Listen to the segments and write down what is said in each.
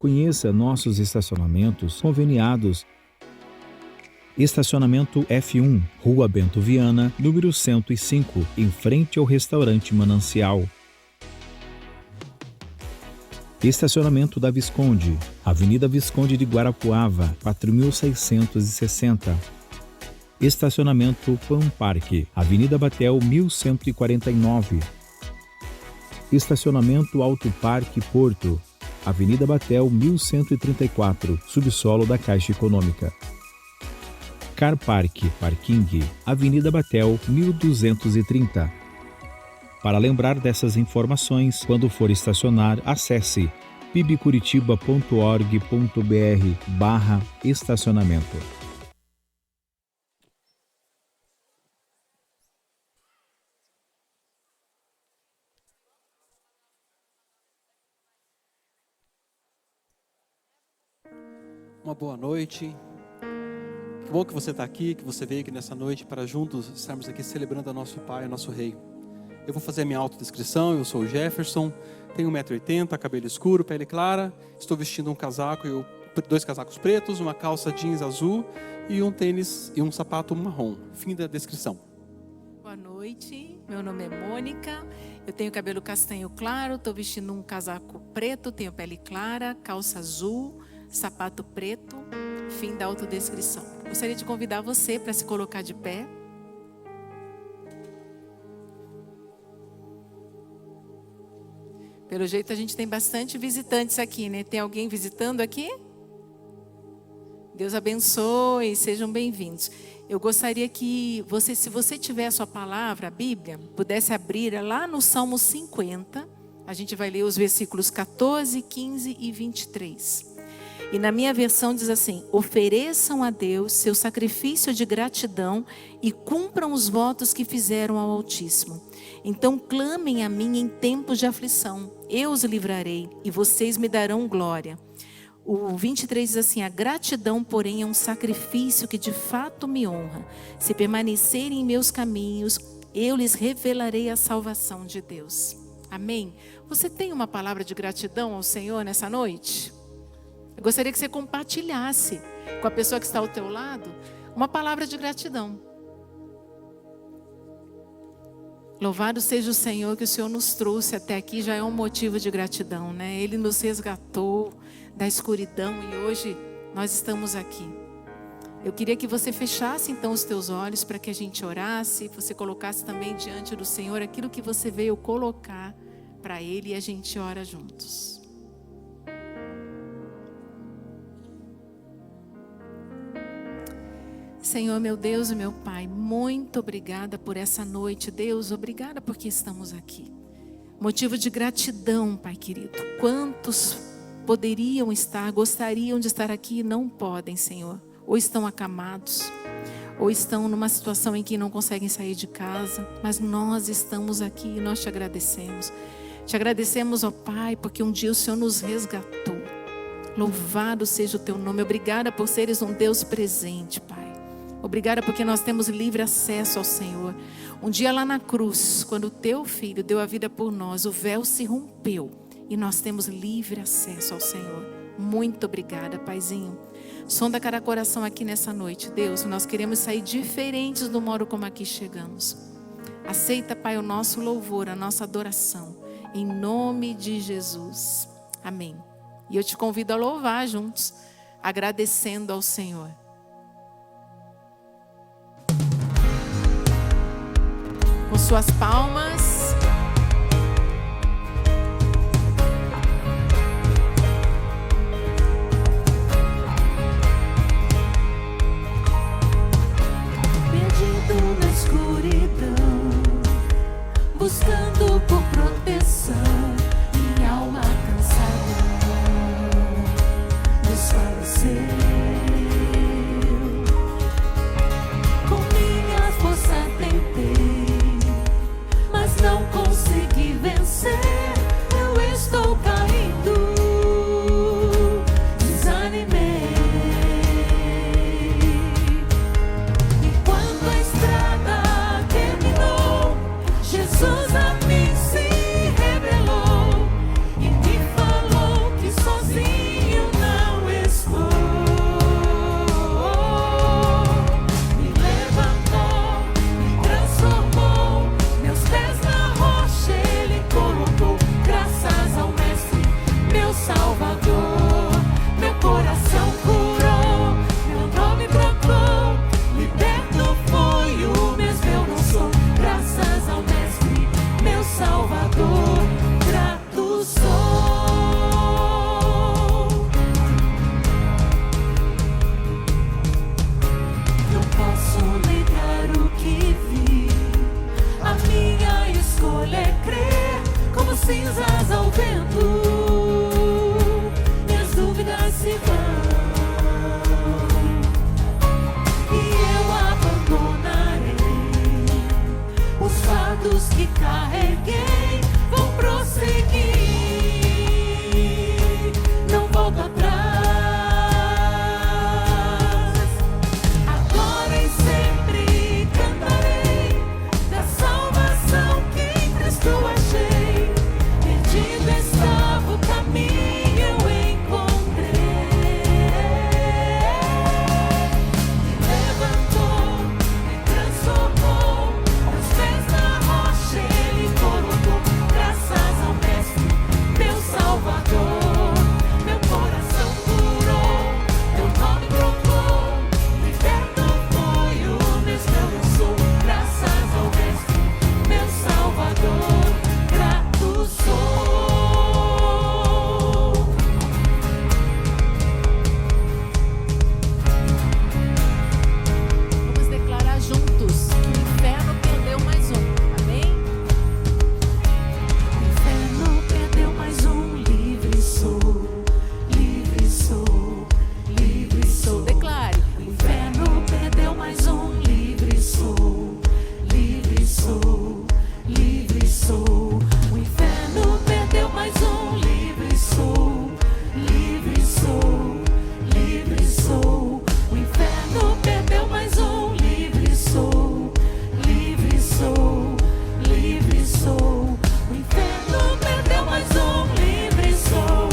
Conheça nossos estacionamentos conveniados. Estacionamento F1, Rua Bento Viana, número 105, em frente ao restaurante Manancial. Estacionamento da Visconde, Avenida Visconde de Guarapuava, 4660. Estacionamento Pan Parque, Avenida Batel, 1149. Estacionamento Alto Parque Porto, Avenida Batel, 1134, subsolo da Caixa Econômica. Car Park Parking, Avenida Batel, 1230. Para lembrar dessas informações, quando for estacionar, acesse pibcuritiba.org.br/estacionamento. Uma boa noite. Que bom que você está aqui, que você veio aqui nessa noite para juntos estarmos aqui celebrando a nosso Pai, nosso Rei. Eu vou fazer a minha autodescrição. Eu sou o Jefferson, tenho 1,80 m, cabelo escuro, pele clara. Estou vestindo um casaco, 2 casacos pretos, uma calça jeans azul e um tênis e um sapato marrom. Fim da descrição. Boa noite, meu nome é Mônica, eu tenho cabelo castanho claro, estou vestindo um casaco preto, tenho pele clara, calça azul, sapato preto. Fim da autodescrição. Gostaria de convidar você para se colocar de pé. Pelo jeito a gente tem bastante visitantes aqui, né? Tem alguém visitando aqui? Deus abençoe, sejam bem-vindos. Eu gostaria que você, se você tiver a sua palavra, a Bíblia, pudesse abrir lá no Salmo 50. A gente vai ler os versículos 14, 15 e 23. E na minha versão diz assim: ofereçam a Deus seu sacrifício de gratidão e cumpram os votos que fizeram ao Altíssimo. Então clamem a mim em tempos de aflição, eu os livrarei e vocês me darão glória. O 23 diz assim: a gratidão, porém, é um sacrifício que de fato me honra. Se permanecerem em meus caminhos, eu lhes revelarei a salvação de Deus. Amém? Você tem uma palavra de gratidão ao Senhor nessa noite? Eu gostaria que você compartilhasse com a pessoa que está ao teu lado uma palavra de gratidão. Louvado seja o Senhor, que o Senhor nos trouxe até aqui, já é um motivo de gratidão, né? Ele nos resgatou da escuridão e hoje nós estamos aqui. Eu queria que você fechasse então os teus olhos para que a gente orasse, você colocasse também diante do Senhor aquilo que você veio colocar para Ele e a gente ora juntos. Senhor, meu Deus e meu Pai, muito obrigada por essa noite. Deus, obrigada porque estamos aqui. Motivo de gratidão, Pai querido. Quantos poderiam estar, gostariam de estar aqui e não podem, Senhor. Ou estão acamados, ou estão numa situação em que não conseguem sair de casa. Mas nós estamos aqui e nós te agradecemos. Te agradecemos, ó Pai, porque um dia o Senhor nos resgatou. Louvado seja o teu nome. Obrigada por seres um Deus presente, Pai. Obrigada porque nós temos livre acesso ao Senhor. Um dia lá na cruz, quando o teu filho deu a vida por nós, o véu se rompeu e nós temos livre acesso ao Senhor. Muito obrigada, Paizinho. Sonda cada coração aqui nessa noite, Deus. Nós queremos sair diferentes do modo como aqui chegamos. Aceita, Pai, o nosso louvor, a nossa adoração. Em nome de Jesus. Amém. E eu te convido a louvar juntos, agradecendo ao Senhor. Com suas palmas. Perdido na escuridão, buscando por proteção, minha alma cansada desfaleceu. Com minha força tentei, mas não cinzas ao vento, minhas dúvidas se vão, e eu abandonarei os fardos que carreguei, vou prosseguir, não volto atrás. Agora e sempre cantarei da salvação que em Cristo achei. Perdido estava o caminho, eu encontrei. Me levantou, me transformou, meus pés na rocha Ele colocou. Graças ao Mestre, meu Salvador, meu coração curou, meu nome trocou, liberto foi o mesmo eu sou. Graças ao Mestre, meu Salvador, grato sou. Vamos declarar juntos que o inferno perdeu mais um. Amém? O inferno perdeu mais um, livre sou, livre sou, livre sou. Declare. O inferno perdeu mais um, livre sou, livre sou, livre sou. O inferno perdeu mais um, livre sou, livre sou, livre sou. O inferno perdeu mais um, livre sou, livre sou, livre sou. O inferno perdeu mais um, livre sou,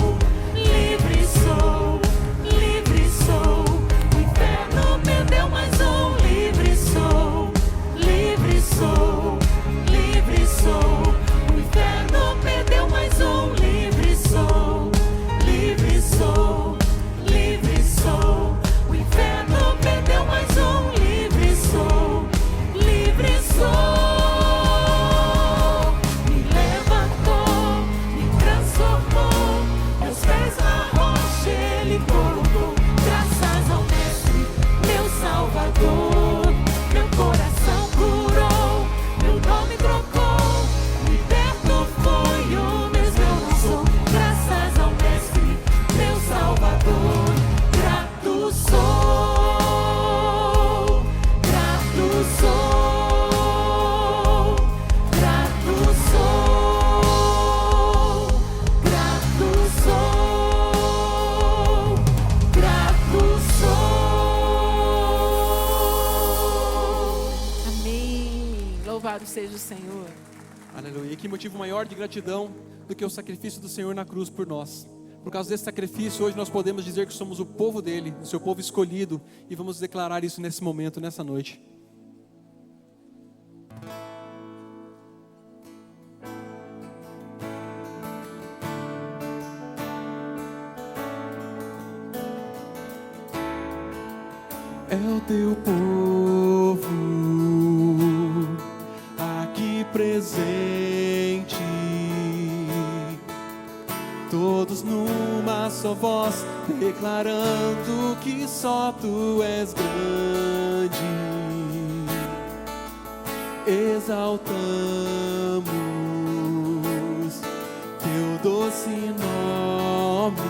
livre sou, livre sou. O inferno perdeu mais um, livre sou, livre sou, livre sou. O inferno perdeu mais um, livre sou, livre sou, livre sou. O inferno perdeu mais um, livre sou, livre sou. Me levantou, me transformou, meus pés na rocha Ele colocou. Graças ao Mestre, meu Salvador, meu coração curou, meu nome trocou, liberto foi o mesmo eu não sou. Graças ao Mestre, meu Salvador, grato sou, grato sou, grato sou, grato sou, grato sou. Amém. Louvado seja o Senhor. Aleluia. E que motivo maior de gratidão do que o sacrifício do Senhor na cruz por nós. Por causa desse sacrifício, hoje nós podemos dizer que somos o povo dele, o seu povo escolhido, e vamos declarar isso nesse momento, nessa noite. É o teu povo aqui presente, todos numa só voz, declarando que só tu és grande. Exaltamos teu doce nome,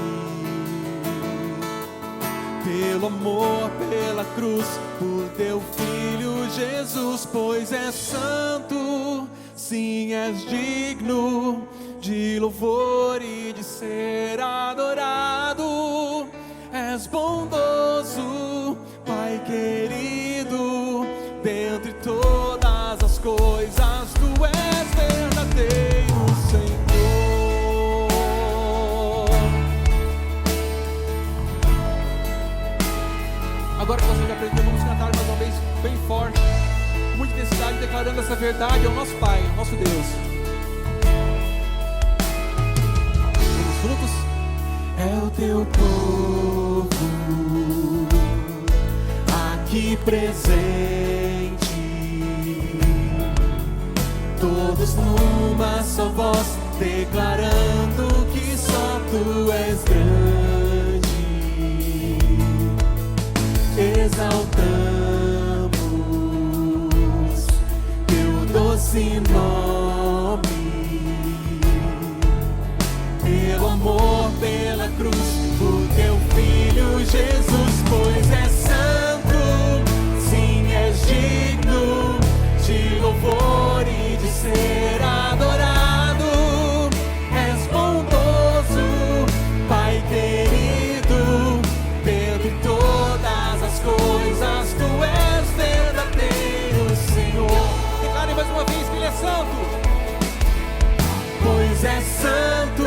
pelo amor, pela cruz, por teu Filho Jesus, pois és santo, sim, és digno de louvor e de ser adorado. És bondoso, Pai querido, dentre todas as coisas, tu és verdadeiro Senhor. Agora que você já aprendeu, vamos cantar mais uma vez bem forte, com muita intensidade, declarando essa verdade ao nosso Pai, ao nosso Deus. Vamos juntos? É o teu povo aqui presente, todos numa só voz, declarando que só tu és grande. Exaltamos teu doce nome, pois és santo,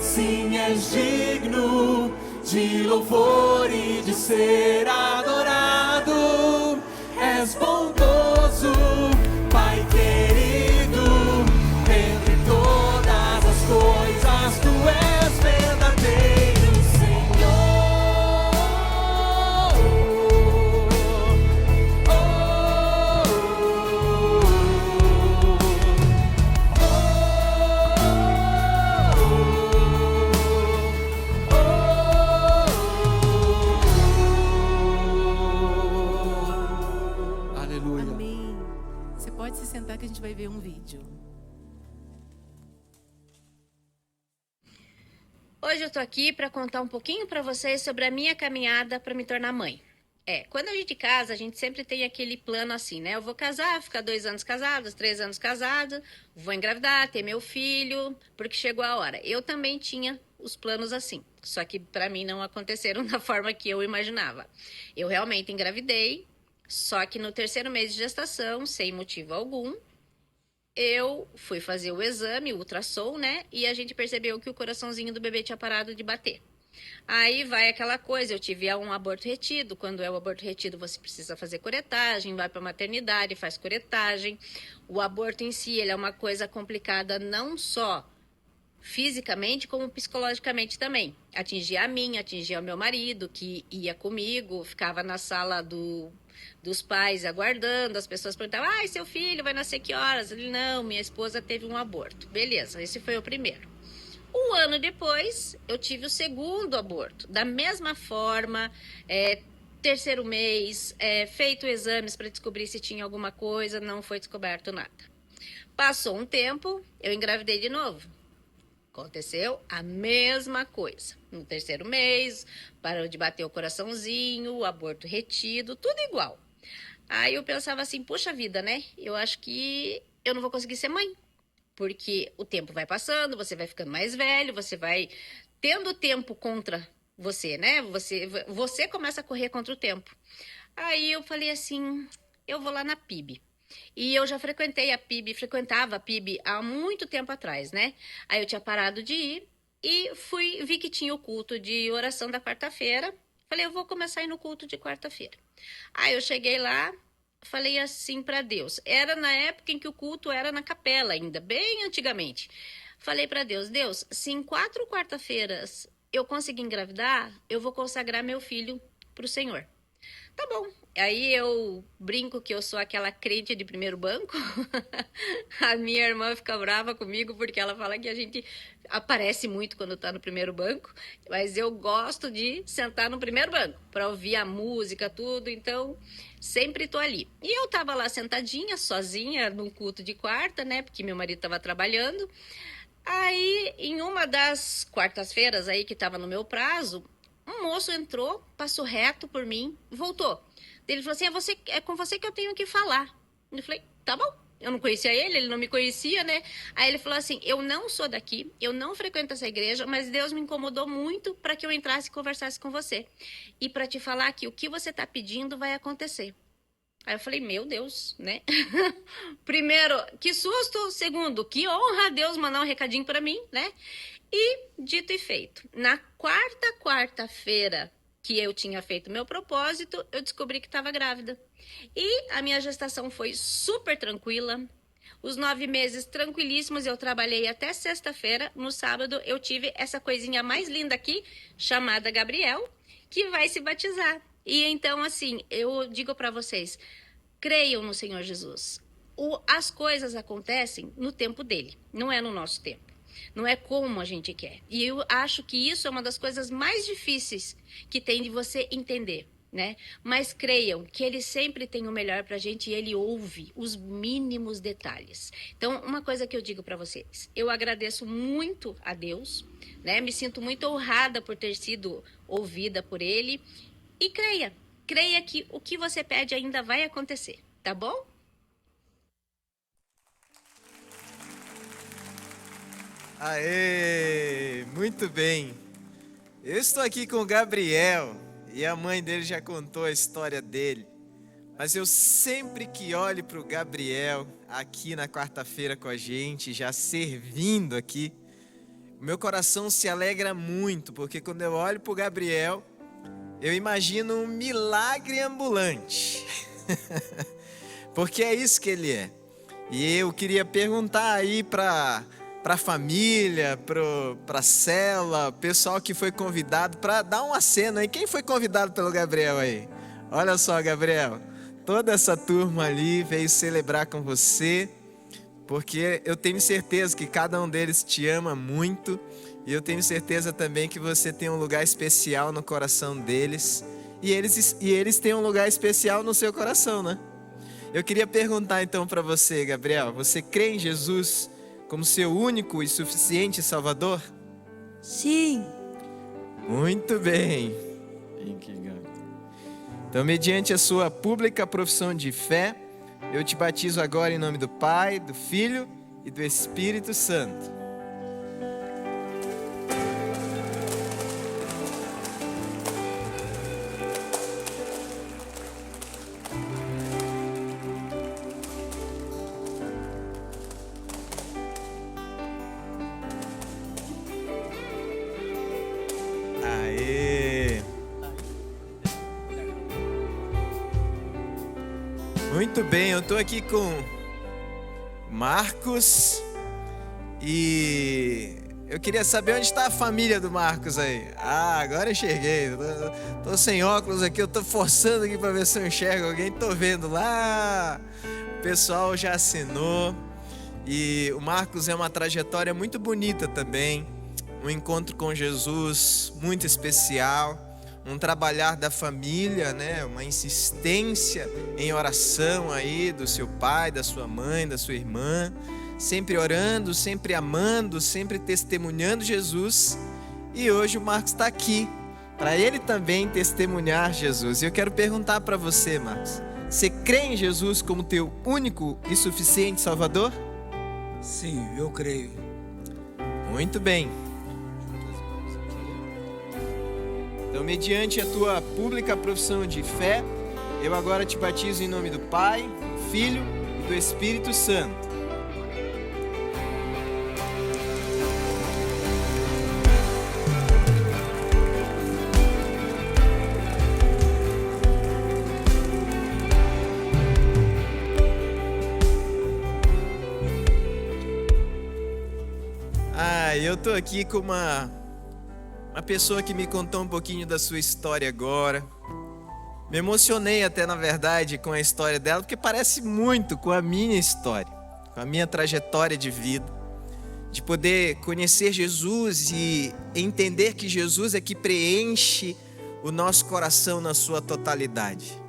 sim, és digno de louvor e de ser adorado. És bondoso, Pai querido, entre todas as coisas tu és verdadeiro, Senhor. Aleluia. Amém. Você pode se sentar que a gente vai ver um vídeo. Hoje eu tô aqui para contar um pouquinho para vocês sobre a minha caminhada para me tornar mãe. Quando a gente casa, a gente sempre tem aquele plano assim, né? Eu vou casar, ficar 2 anos casados, 3 anos casados, vou engravidar, ter meu filho, porque chegou a hora. Eu também tinha os planos assim, só que para mim não aconteceram da forma que eu imaginava. Eu realmente engravidei, só que no 3º mês de gestação, sem motivo algum, eu fui fazer o exame, o ultrassom, né? E a gente percebeu que o coraçãozinho do bebê tinha parado de bater. Aí vai aquela coisa, eu tive um aborto retido. Quando é o aborto retido, você precisa fazer curetagem, vai para a maternidade, faz curetagem. O aborto em si, ele é uma coisa complicada não só fisicamente, como psicologicamente também. Atingia a mim, atingia o meu marido, que ia comigo, ficava na sala dos pais aguardando, as pessoas perguntavam, seu filho vai nascer que horas? Ele, não, minha esposa teve um aborto. Beleza, esse foi o primeiro. 1 ano depois, eu tive o 2º aborto, da mesma forma, 3º mês, feito exames para descobrir se tinha alguma coisa, não foi descoberto nada. Passou um tempo, eu engravidei de novo. Aconteceu a mesma coisa. No 3º mês, parou de bater o coraçãozinho, o aborto retido, tudo igual. Aí eu pensava assim, puxa vida, né? Eu acho que eu não vou conseguir ser mãe. Porque o tempo vai passando, você vai ficando mais velho, você vai tendo tempo contra você, né? Você começa a correr contra o tempo. Aí eu falei assim, eu vou lá na PIB. E eu já frequentava a PIB há muito tempo atrás, né? Aí eu tinha parado de ir e vi que tinha o culto de oração da quarta-feira. Falei, eu vou começar a ir no culto de quarta-feira. Aí eu cheguei lá, falei assim para Deus. Era na época em que o culto era na capela ainda, bem antigamente. Falei para Deus, se em 4 quarta-feiras eu conseguir engravidar, eu vou consagrar meu filho pro Senhor. Tá bom. Aí eu brinco que eu sou aquela crente de primeiro banco. A minha irmã fica brava comigo porque ela fala que a gente aparece muito quando tá no primeiro banco. Mas eu gosto de sentar no primeiro banco para ouvir a música, tudo. Então, sempre tô ali. E eu tava lá sentadinha, sozinha, num culto de quarta, né? Porque meu marido tava trabalhando. Aí, em uma das quartas-feiras aí que tava no meu prazo, um moço entrou, passou reto por mim, voltou. Ele falou assim, é com você que eu tenho que falar. Eu falei, tá bom. Eu não conhecia ele não me conhecia, né? Aí ele falou assim, eu não sou daqui, eu não frequento essa igreja, mas Deus me incomodou muito para que eu entrasse e conversasse com você. E para te falar que o que você tá pedindo vai acontecer. Aí eu falei, meu Deus, né? Primeiro, que susto. Segundo, que honra a Deus mandar um recadinho para mim, né? E dito e feito. Na quarta-feira que eu tinha feito meu propósito, eu descobri que estava grávida. E a minha gestação foi super tranquila. Os 9 meses tranquilíssimos, eu trabalhei até sexta-feira. No sábado, eu tive essa coisinha mais linda aqui, chamada Gabriel, que vai se batizar. E então, assim, eu digo para vocês, creiam no Senhor Jesus. As coisas acontecem no tempo dele, não é no nosso tempo. Não é como a gente quer. E eu acho que isso é uma das coisas mais difíceis que tem de você entender, né? Mas creiam que ele sempre tem o melhor pra gente e ele ouve os mínimos detalhes. Então, uma coisa que eu digo pra vocês, eu agradeço muito a Deus, né? Me sinto muito honrada por ter sido ouvida por ele. E creia que o que você pede ainda vai acontecer, tá bom? Aê, muito bem. Eu estou aqui com o Gabriel e a mãe dele já contou a história dele. mas eu sempre que olho para o Gabriel aqui na quarta-feira com a gente, já servindo aqui, meu coração se alegra muito, porque quando eu olho para o Gabriel, eu imagino um milagre ambulante, porque é isso que ele é. E eu queria perguntar aí para a família, para a célula, pessoal que foi convidado, para dar um aceno aí. Quem foi convidado pelo Gabriel aí? Olha só, Gabriel, toda essa turma ali veio celebrar com você, porque eu tenho certeza que cada um deles te ama muito, e eu tenho certeza também que você tem um lugar especial no coração deles, e eles têm um lugar especial no seu coração, né? Eu queria perguntar então para você, Gabriel, você crê em Jesus como seu único e suficiente Salvador? Sim. Muito bem. Então, mediante a sua pública profissão de fé, eu te batizo agora em nome do Pai, do Filho e do Espírito Santo. Aê! Muito bem, eu estou aqui com Marcos e eu queria saber onde está a família do Marcos aí. Ah, agora eu enxerguei. Tô sem óculos aqui, eu tô forçando aqui para ver se eu enxergo alguém. Tô vendo lá. O pessoal já assinou. E o Marcos é uma trajetória muito bonita também. Um encontro com Jesus muito especial. Um trabalhar da família, né? Uma insistência em oração aí do seu pai, da sua mãe, da sua irmã, sempre orando, sempre amando, sempre testemunhando Jesus. E hoje o Marcos está aqui para ele também testemunhar Jesus. E eu quero perguntar para você, Marcos, você crê em Jesus como teu único e suficiente Salvador? Sim, eu creio. Muito bem. Então, mediante a tua pública profissão de fé, eu agora te batizo em nome do Pai, do Filho e do Espírito Santo. Eu tô aqui com uma pessoa que me contou um pouquinho da sua história agora. Me emocionei até, na verdade, com a história dela, porque parece muito com a minha história, com a minha trajetória de vida, de poder conhecer Jesus e entender que Jesus é que preenche o nosso coração na sua totalidade.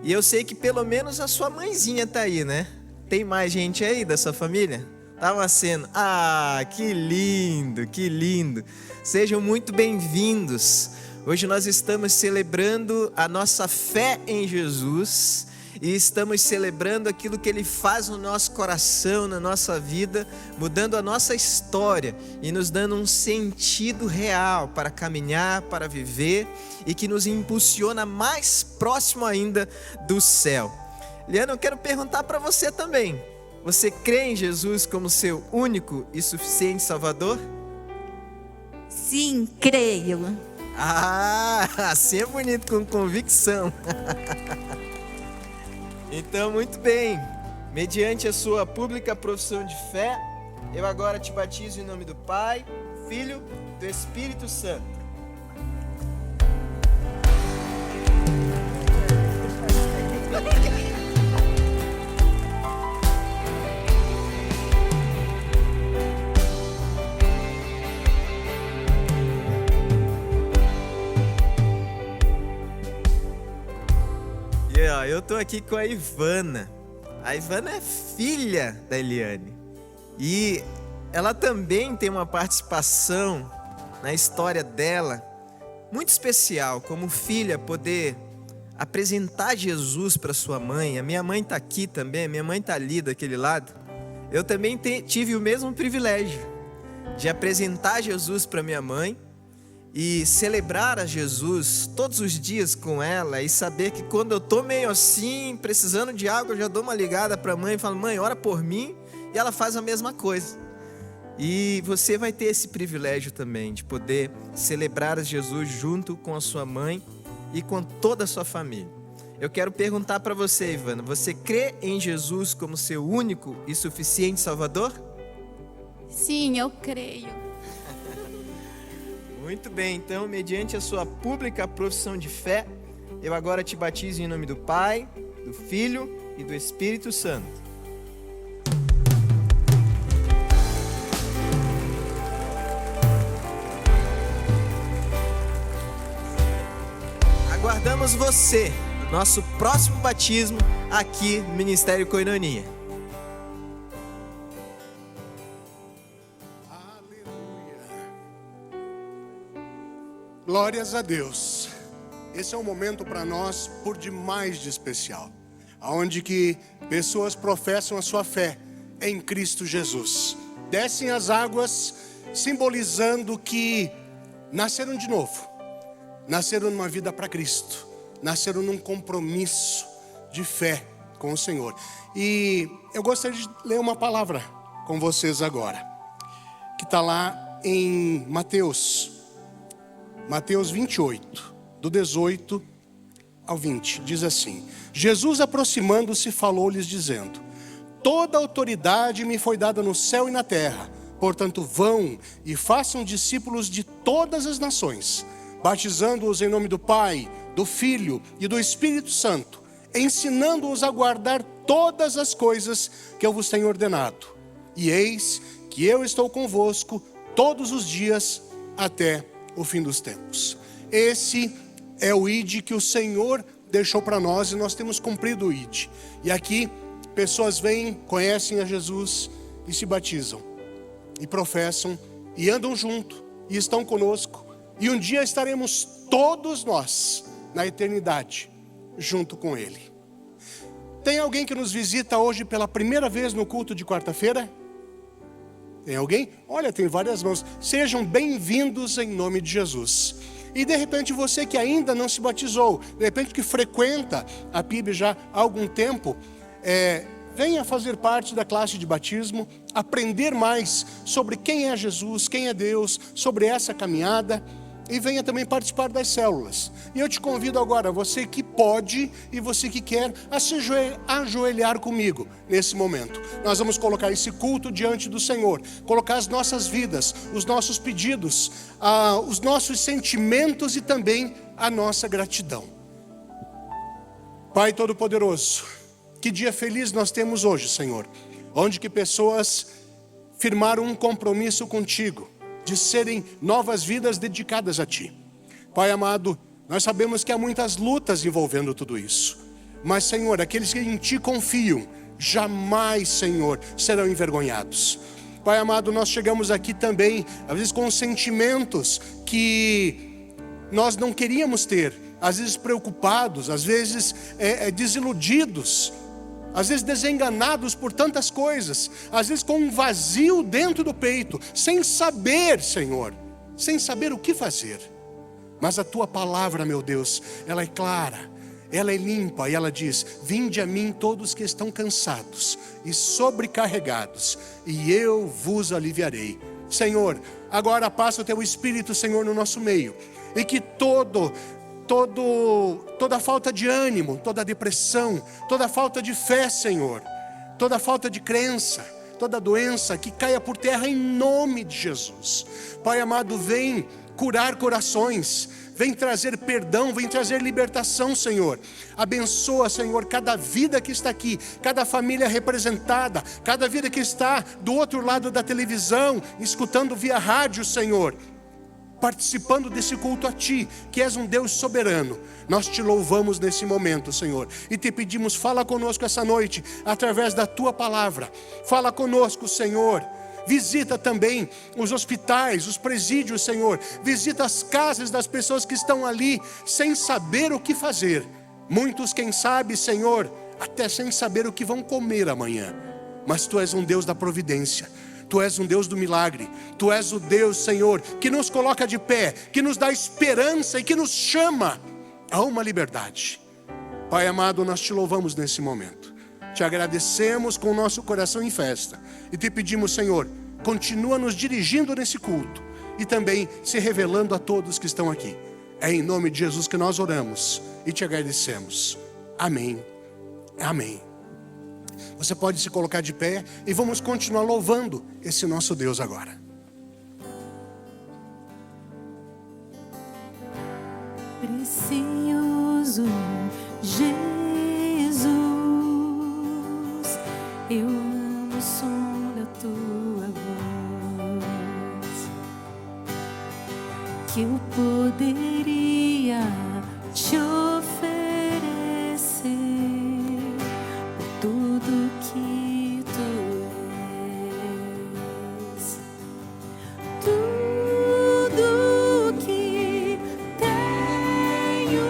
E eu sei que pelo menos a sua mãezinha tá aí, né? Tem mais gente aí da sua família? Tá uma cena. Ah, que lindo, que lindo. Sejam muito bem-vindos. Hoje nós estamos celebrando a nossa fé em Jesus e estamos celebrando aquilo que Ele faz no nosso coração, na nossa vida, mudando a nossa história e nos dando um sentido real para caminhar, para viver e que nos impulsiona mais próximo ainda do céu. Liana, eu quero perguntar para você também. Você crê em Jesus como seu único e suficiente Salvador? Sim, creio. Ah, assim é bonito, com convicção. Então, muito bem. Mediante a sua pública profissão de fé, eu agora te batizo em nome do Pai, do Filho e do Espírito Santo. Eu tô aqui com a Ivana. A Ivana é filha da Eliane. E ela também tem uma participação na história dela muito especial, como filha, poder apresentar Jesus para sua mãe. A minha mãe tá aqui também, a minha mãe tá ali daquele lado. Eu também tive o mesmo privilégio de apresentar Jesus para minha mãe e celebrar a Jesus todos os dias com ela e saber que quando eu tô meio assim, precisando de algo, eu já dou uma ligada para a mãe e falo: mãe, ora por mim, e ela faz a mesma coisa. E você vai ter esse privilégio também de poder celebrar a Jesus junto com a sua mãe e com toda a sua família. Eu quero perguntar para você, Ivana, você crê em Jesus como seu único e suficiente Salvador? Sim, eu creio. Muito bem, então, mediante a sua pública profissão de fé, eu agora te batizo em nome do Pai, do Filho e do Espírito Santo. Aguardamos você no nosso próximo batismo aqui no Ministério Koinonia. Glórias a Deus. Esse é um momento para nós por demais de especial, onde que pessoas professam a sua fé em Cristo Jesus. Descem as águas simbolizando que nasceram de novo, nasceram numa vida para Cristo, nasceram num compromisso de fé com o Senhor. E eu gostaria de ler uma palavra com vocês agora, que está lá em Mateus 28, do 18 ao 20, diz assim: Jesus, aproximando-se, falou-lhes dizendo: toda autoridade me foi dada no céu e na terra, portanto vão e façam discípulos de todas as nações, batizando-os em nome do Pai, do Filho e do Espírito Santo, ensinando-os a guardar todas as coisas que eu vos tenho ordenado. E eis que eu estou convosco todos os dias até o fim dos tempos. Esse é o ID que o Senhor deixou para nós e nós temos cumprido o ID. E aqui pessoas vêm, conhecem a Jesus e se batizam, e professam, e andam junto, e estão conosco. E um dia estaremos todos nós na eternidade junto com Ele. Tem alguém que nos visita hoje pela primeira vez no culto de quarta-feira? Tem alguém? Olha, tem várias mãos. Sejam bem-vindos em nome de Jesus. E de repente você que ainda não se batizou, de repente que frequenta a PIB já há algum tempo, venha fazer parte da classe de batismo, aprender mais sobre quem é Jesus, quem é Deus, sobre essa caminhada, e venha também participar das células. E eu te convido agora, você que pode e você que quer, a se ajoelhar comigo nesse momento. Nós vamos colocar esse culto diante do Senhor, colocar as nossas vidas, os nossos pedidos, os nossos sentimentos e também a nossa gratidão. Pai Todo-Poderoso, que dia feliz nós temos hoje, Senhor, onde que pessoas firmaram um compromisso contigo, de serem novas vidas dedicadas a Ti. Pai amado, nós sabemos que há muitas lutas envolvendo tudo isso. Mas, Senhor, aqueles que em Ti confiam, jamais, Senhor, serão envergonhados. Pai amado, nós chegamos aqui também, às vezes com sentimentos que nós não queríamos ter. Às vezes preocupados, às vezes desiludidos, às vezes desenganados por tantas coisas, às vezes com um vazio dentro do peito, sem saber, Senhor, sem saber o que fazer. Mas a Tua palavra, meu Deus, ela é clara, ela é limpa, e ela diz: vinde a mim todos que estão cansados e sobrecarregados, e eu vos aliviarei. Senhor, agora passa o Teu Espírito, Senhor, no nosso meio, e que toda falta de ânimo, toda depressão, toda falta de fé, Senhor, toda falta de crença, toda doença, que caia por terra em nome de Jesus. Pai amado, vem curar corações, vem trazer perdão, vem trazer libertação, Senhor. Abençoa, Senhor, cada vida que está aqui, cada família representada, cada vida que está do outro lado da televisão, escutando via rádio, Senhor, participando desse culto a Ti, que és um Deus soberano. Nós Te louvamos nesse momento, Senhor, e Te pedimos, fala conosco essa noite, através da Tua palavra. Fala conosco, Senhor. Visita também os hospitais, os presídios, Senhor. Visita as casas das pessoas que estão ali, sem saber o que fazer. Muitos, quem sabe, Senhor, até sem saber o que vão comer amanhã. Mas Tu és um Deus da providência. Tu és um Deus do milagre. Tu és o Deus, Senhor, que nos coloca de pé, que nos dá esperança e que nos chama a uma liberdade. Pai amado, nós te louvamos nesse momento. Te agradecemos com o nosso coração em festa. E te pedimos, Senhor, continua nos dirigindo nesse culto e também se revelando a todos que estão aqui. É em nome de Jesus que nós oramos e te agradecemos. Amém. Amém. Você pode se colocar de pé e vamos continuar louvando esse nosso Deus agora. Precioso Jesus, eu amo o som da tua voz, que eu poderia te oferecer por tudo que tu és, tudo que tenho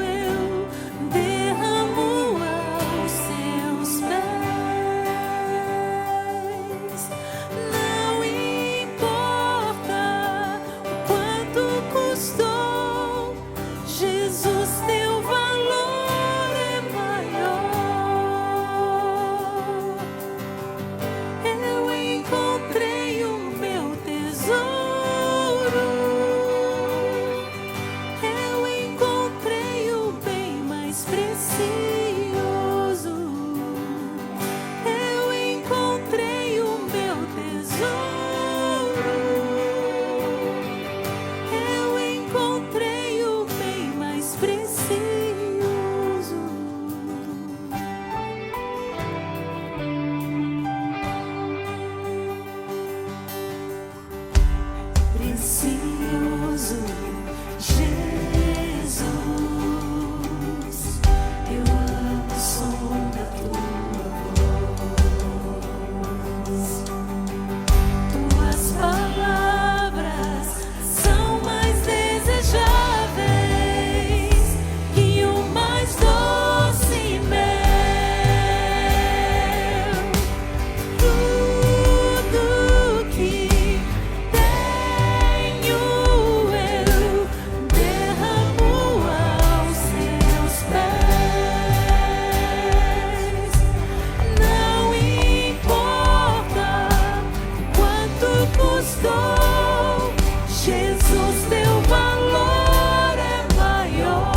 eu derramo aos seus pés. Não importa o quanto custou, Jesus, teu valor é maior. Eu encontrei o meu tesouro, eu encontrei o bem mais precioso, eu encontrei o meu tesouro, eu encontrei o bem mais precioso. Precioso Jesus, eu amo o som da tua voz. Tuas palavras são mais desejáveis que o mais doce mel. Tudo que tenho eu derramo aos seus pés. Não importa quanto custou, Jesus, teu valor é maior.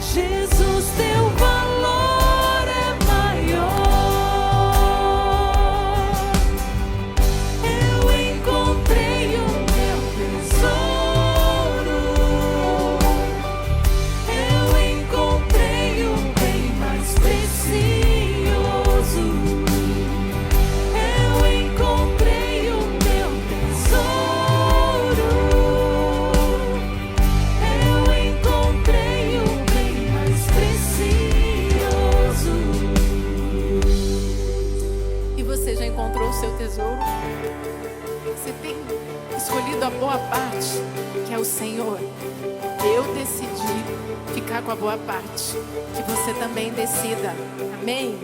Jesus, teu valor é maior. Eu encontrei o meu tesouro, eu encontrei o bem mais precioso, eu encontrei o meu tesouro, eu encontrei o bem mais precioso. E você já encontrou o seu tesouro? Você tem escolhido a boa parte, que é o Senhor. Eu decidi ficar com a boa parte. Que você também decida. Amém?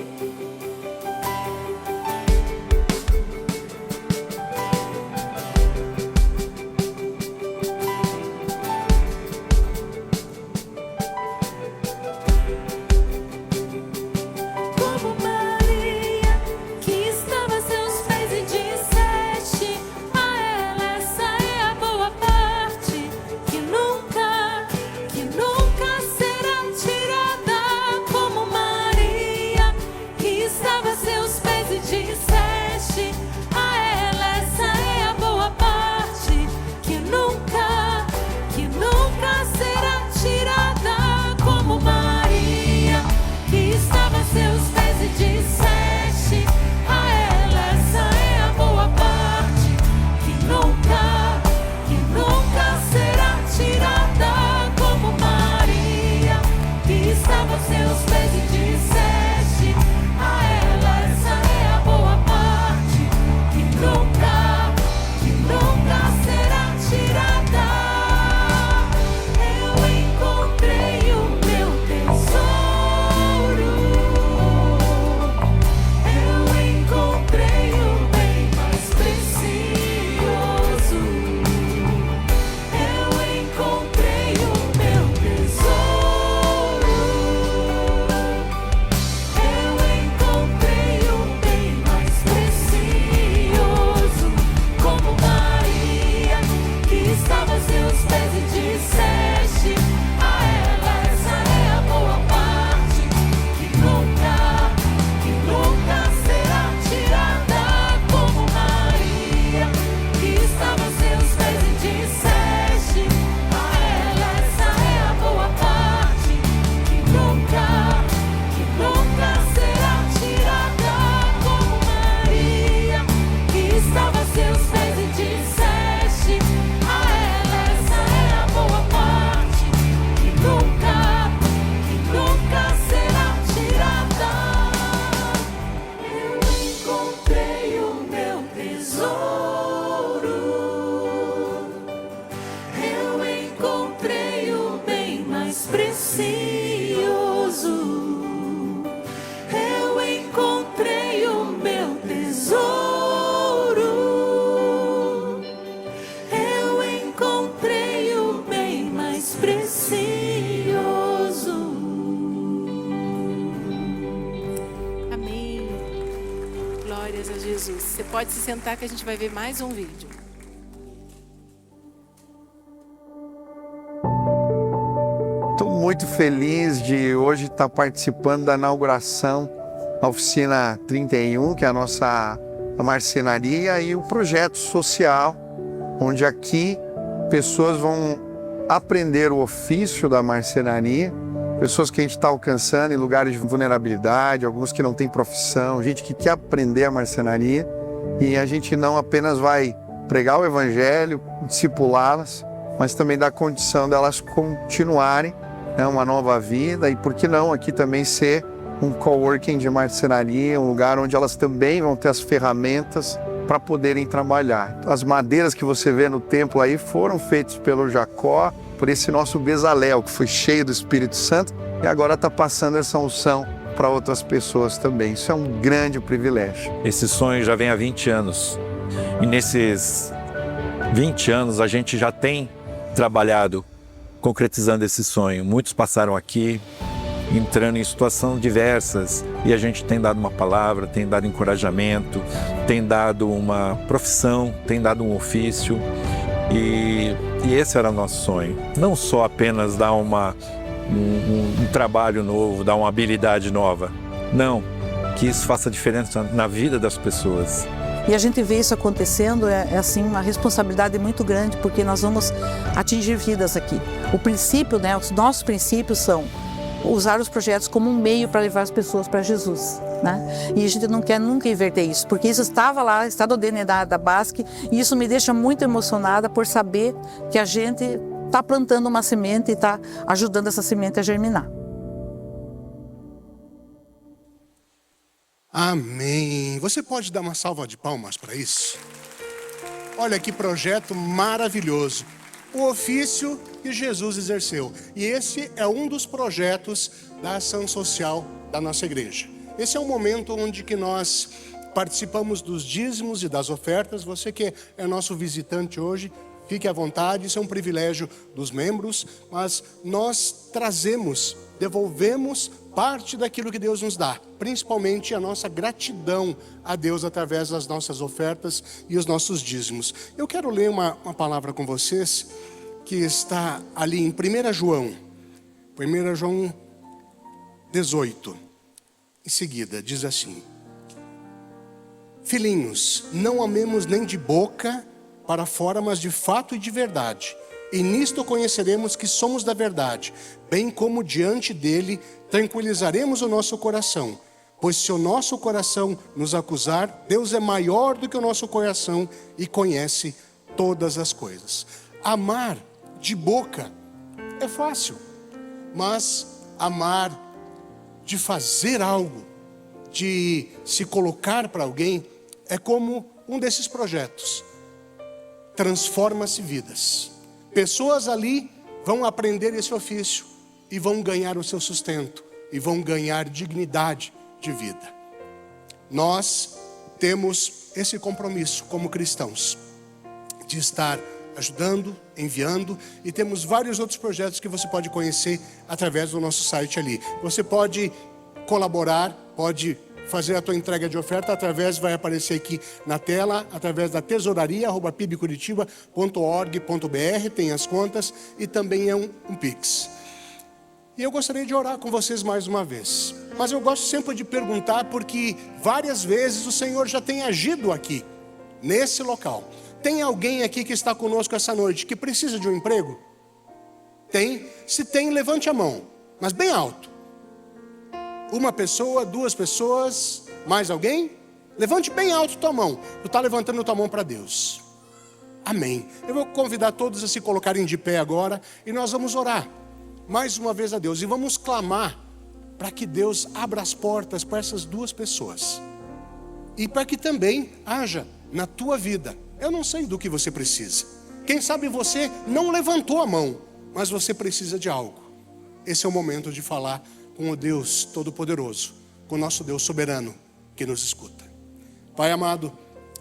Como Maria, que estava a seus pés e disseste a ela: essa é a boa parte, que nunca será tirada. Como Maria, que Glórias a Jesus. Você pode se sentar que a gente vai ver mais um vídeo. Estou muito feliz de hoje estar participando da inauguração da oficina 31, que é a nossa marcenaria, e o projeto social, onde aqui pessoas vão aprender o ofício da marcenaria, pessoas que a gente está alcançando em lugares de vulnerabilidade, alguns que não têm profissão, gente que quer aprender a marcenaria, e a gente não apenas vai pregar o evangelho, discipulá-las, mas também dar condição delas continuarem, né, uma nova vida, e por que não aqui também ser um coworking de marcenaria, um lugar onde elas também vão ter as ferramentas para poderem trabalhar. As madeiras que você vê no templo aí foram feitas pelo Jacó, por esse nosso Bezalel, que foi cheio do Espírito Santo, e agora está passando essa unção para outras pessoas também. Isso é um grande privilégio. Esse sonho já vem há 20 anos. E nesses 20 anos a gente já tem trabalhado concretizando esse sonho. Muitos passaram aqui, entrando em situações diversas, e a gente tem dado uma palavra, tem dado encorajamento, tem dado uma profissão, tem dado um ofício, e esse era o nosso sonho. Não só apenas dar um trabalho novo, dar uma habilidade nova, não, que isso faça diferença na vida das pessoas. E a gente vê isso acontecendo, é assim uma responsabilidade muito grande, porque nós vamos atingir vidas aqui. O princípio, né, os nossos princípios são usar os projetos como um meio para levar as pessoas para Jesus, né? E a gente não quer nunca inverter isso, porque isso estava lá, está no DNA da BASC, e isso me deixa muito emocionada por saber que a gente está plantando uma semente e está ajudando essa semente a germinar. Amém. Você pode dar uma salva de palmas para isso? Olha que projeto maravilhoso. O ofício que Jesus exerceu. E esse é um dos projetos da ação social da nossa igreja. Esse é um momento onde que nós participamos dos dízimos e das ofertas. Você que é nosso visitante hoje, fique à vontade, isso é um privilégio dos membros, mas nós trazemos, devolvemos parte daquilo que Deus nos dá, principalmente a nossa gratidão a Deus através das nossas ofertas e os nossos dízimos. Eu quero ler uma palavra com vocês que está ali em 1 João 18. Em seguida, diz assim: Filhinhos, não amemos nem de boca para fora, mas de fato e de verdade. E nisto conheceremos que somos da verdade, bem como diante dele tranquilizaremos o nosso coração. Pois se o nosso coração nos acusar, Deus é maior do que o nosso coração e conhece todas as coisas. Amar de boca é fácil, mas amar de fazer algo, de se colocar para alguém, é como um desses projetos. Transforma-se vidas. Pessoas ali vão aprender esse ofício e vão ganhar o seu sustento e vão ganhar dignidade de vida. Nós temos esse compromisso como cristãos de estar ajudando, enviando, e temos vários outros projetos que você pode conhecer através do nosso site ali. Você pode colaborar, pode fazer a tua entrega de oferta através, vai aparecer aqui na tela, através da tesouraria@pibcuritiba.org.br, tem as contas e também é um Pix. E eu gostaria de orar com vocês mais uma vez. Mas eu gosto sempre de perguntar, porque várias vezes o Senhor já tem agido aqui, nesse local. Tem alguém aqui que está conosco essa noite que precisa de um emprego? Tem? Se tem, levante a mão, mas bem alto. Uma pessoa, duas pessoas, mais alguém? Levante bem alto tua mão. Tu está levantando tua mão para Deus. Amém. Eu vou convidar todos a se colocarem de pé agora e nós vamos orar mais uma vez a Deus e vamos clamar para que Deus abra as portas para essas duas pessoas e para que também haja na tua vida. Eu não sei do que você precisa. Quem sabe você não levantou a mão, mas você precisa de algo. Esse é o momento de falar com o Deus Todo-Poderoso, com o nosso Deus soberano que nos escuta. Pai amado,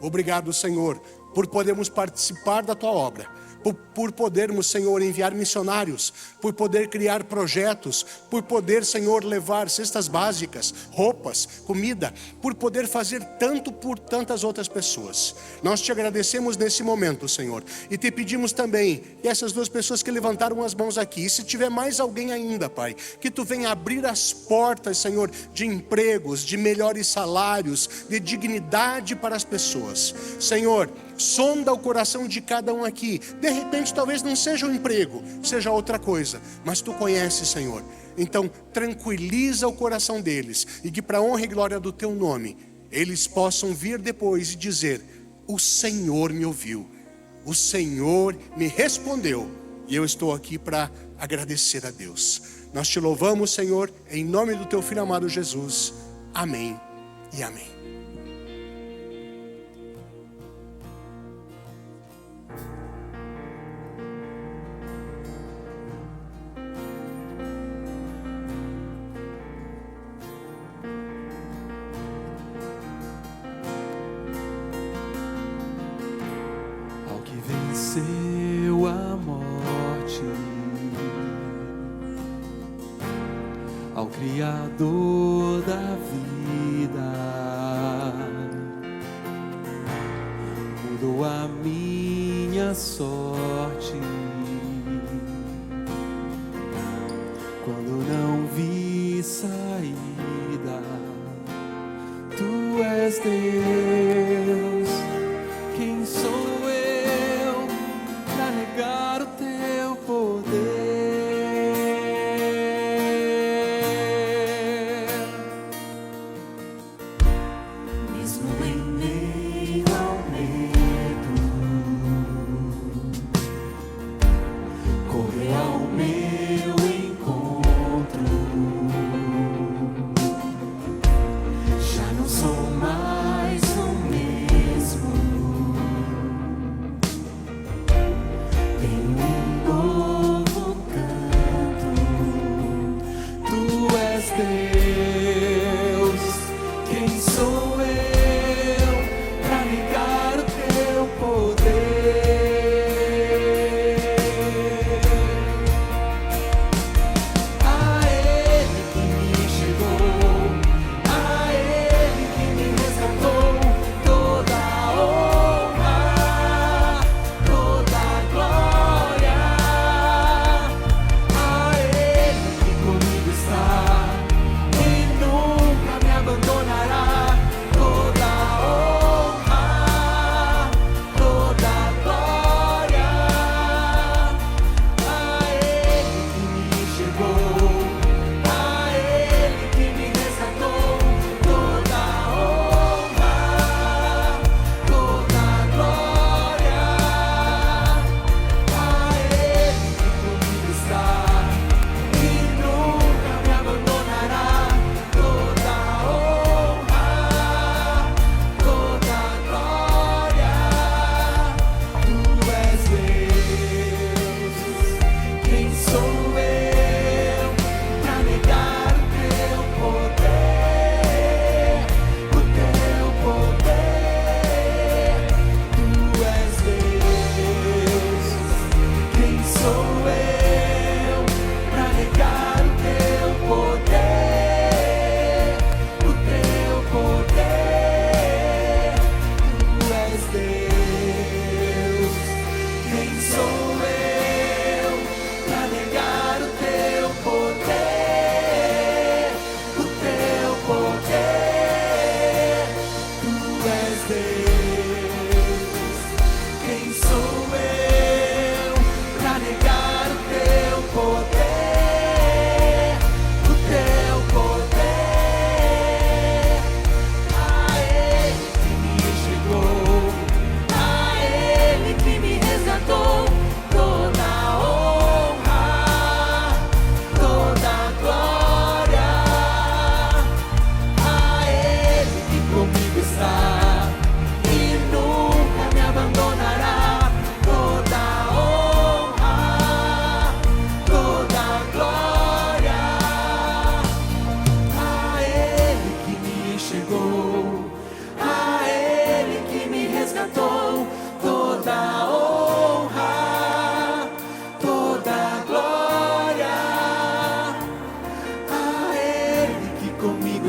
obrigado, Senhor, por podermos participar da Tua obra. por podermos, Senhor, enviar missionários, por poder criar projetos, por poder, Senhor, levar cestas básicas, roupas, comida, por poder fazer tanto por tantas outras pessoas. Nós te agradecemos nesse momento, Senhor, e te pedimos também, e essas duas pessoas que levantaram as mãos aqui, e se tiver mais alguém ainda, Pai, que tu venha abrir as portas, Senhor, de empregos, de melhores salários, de dignidade para as pessoas. Senhor, sonda o coração de cada um aqui. De repente talvez não seja um emprego, seja outra coisa, mas tu conheces, Senhor. Então tranquiliza o coração deles, e que para a honra e glória do teu nome eles possam vir depois e dizer: o Senhor me ouviu, o Senhor me respondeu, e eu estou aqui para agradecer a Deus. Nós te louvamos, Senhor, em nome do teu Filho amado Jesus. Amém e amém. Venceu a morte, ao Criador da vida, mudou a minha sorte. Quando não vi saída, tu és Deus. Quem sou eu para negar o teu poder? Mesmo em meio ao medo, correu ao meu encontro. Já não sou mais o mesmo. Tenho um novo canto. Tu és Deus. Quem sou eu para negar o teu poder? A Ele que me enxergou, a Ele que me resgatou, toda a honra, toda a glória. A Ele que comigo está,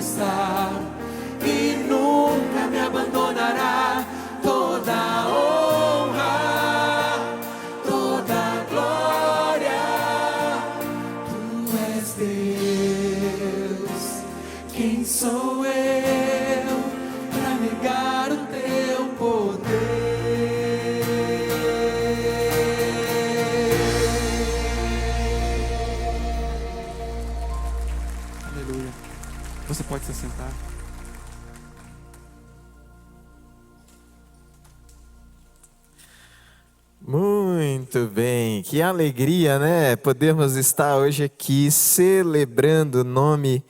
está e nunca me abandonará. Toda honra, toda glória, tu és Deus. Quem sou eu para negar o teu poder? Aleluia. Você pode se sentar. Muito bem, que alegria, né? Podermos estar hoje aqui celebrando o nome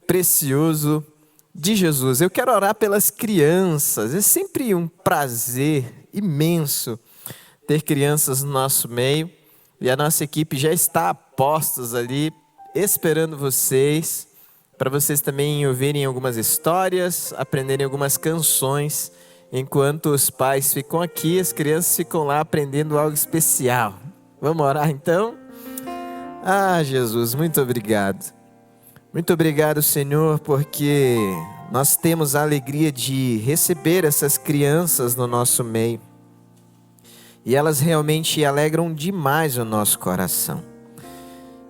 precioso de Jesus. Eu quero orar pelas crianças. É sempre um prazer imenso ter crianças no nosso meio. E a nossa equipe já está a postos ali, esperando vocês, para vocês também ouvirem algumas histórias, aprenderem algumas canções. Enquanto os pais ficam aqui, as crianças ficam lá aprendendo algo especial. Vamos orar então? Ah, Jesus, muito obrigado. Muito obrigado, Senhor, porque nós temos a alegria de receber essas crianças no nosso meio. E elas realmente alegram demais o nosso coração.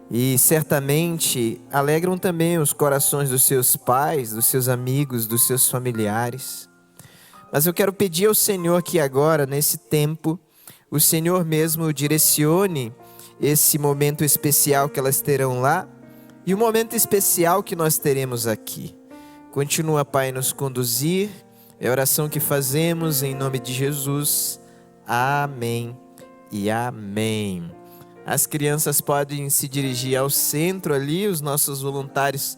E certamente alegram também os corações dos seus pais, dos seus amigos, dos seus familiares. Mas eu quero pedir ao Senhor que agora, nesse tempo, o Senhor mesmo direcione esse momento especial que elas terão lá e o momento especial que nós teremos aqui. Continua, Pai, a nos conduzir. É a oração que fazemos em nome de Jesus. Amém e amém. As crianças podem se dirigir ao centro ali, os nossos voluntários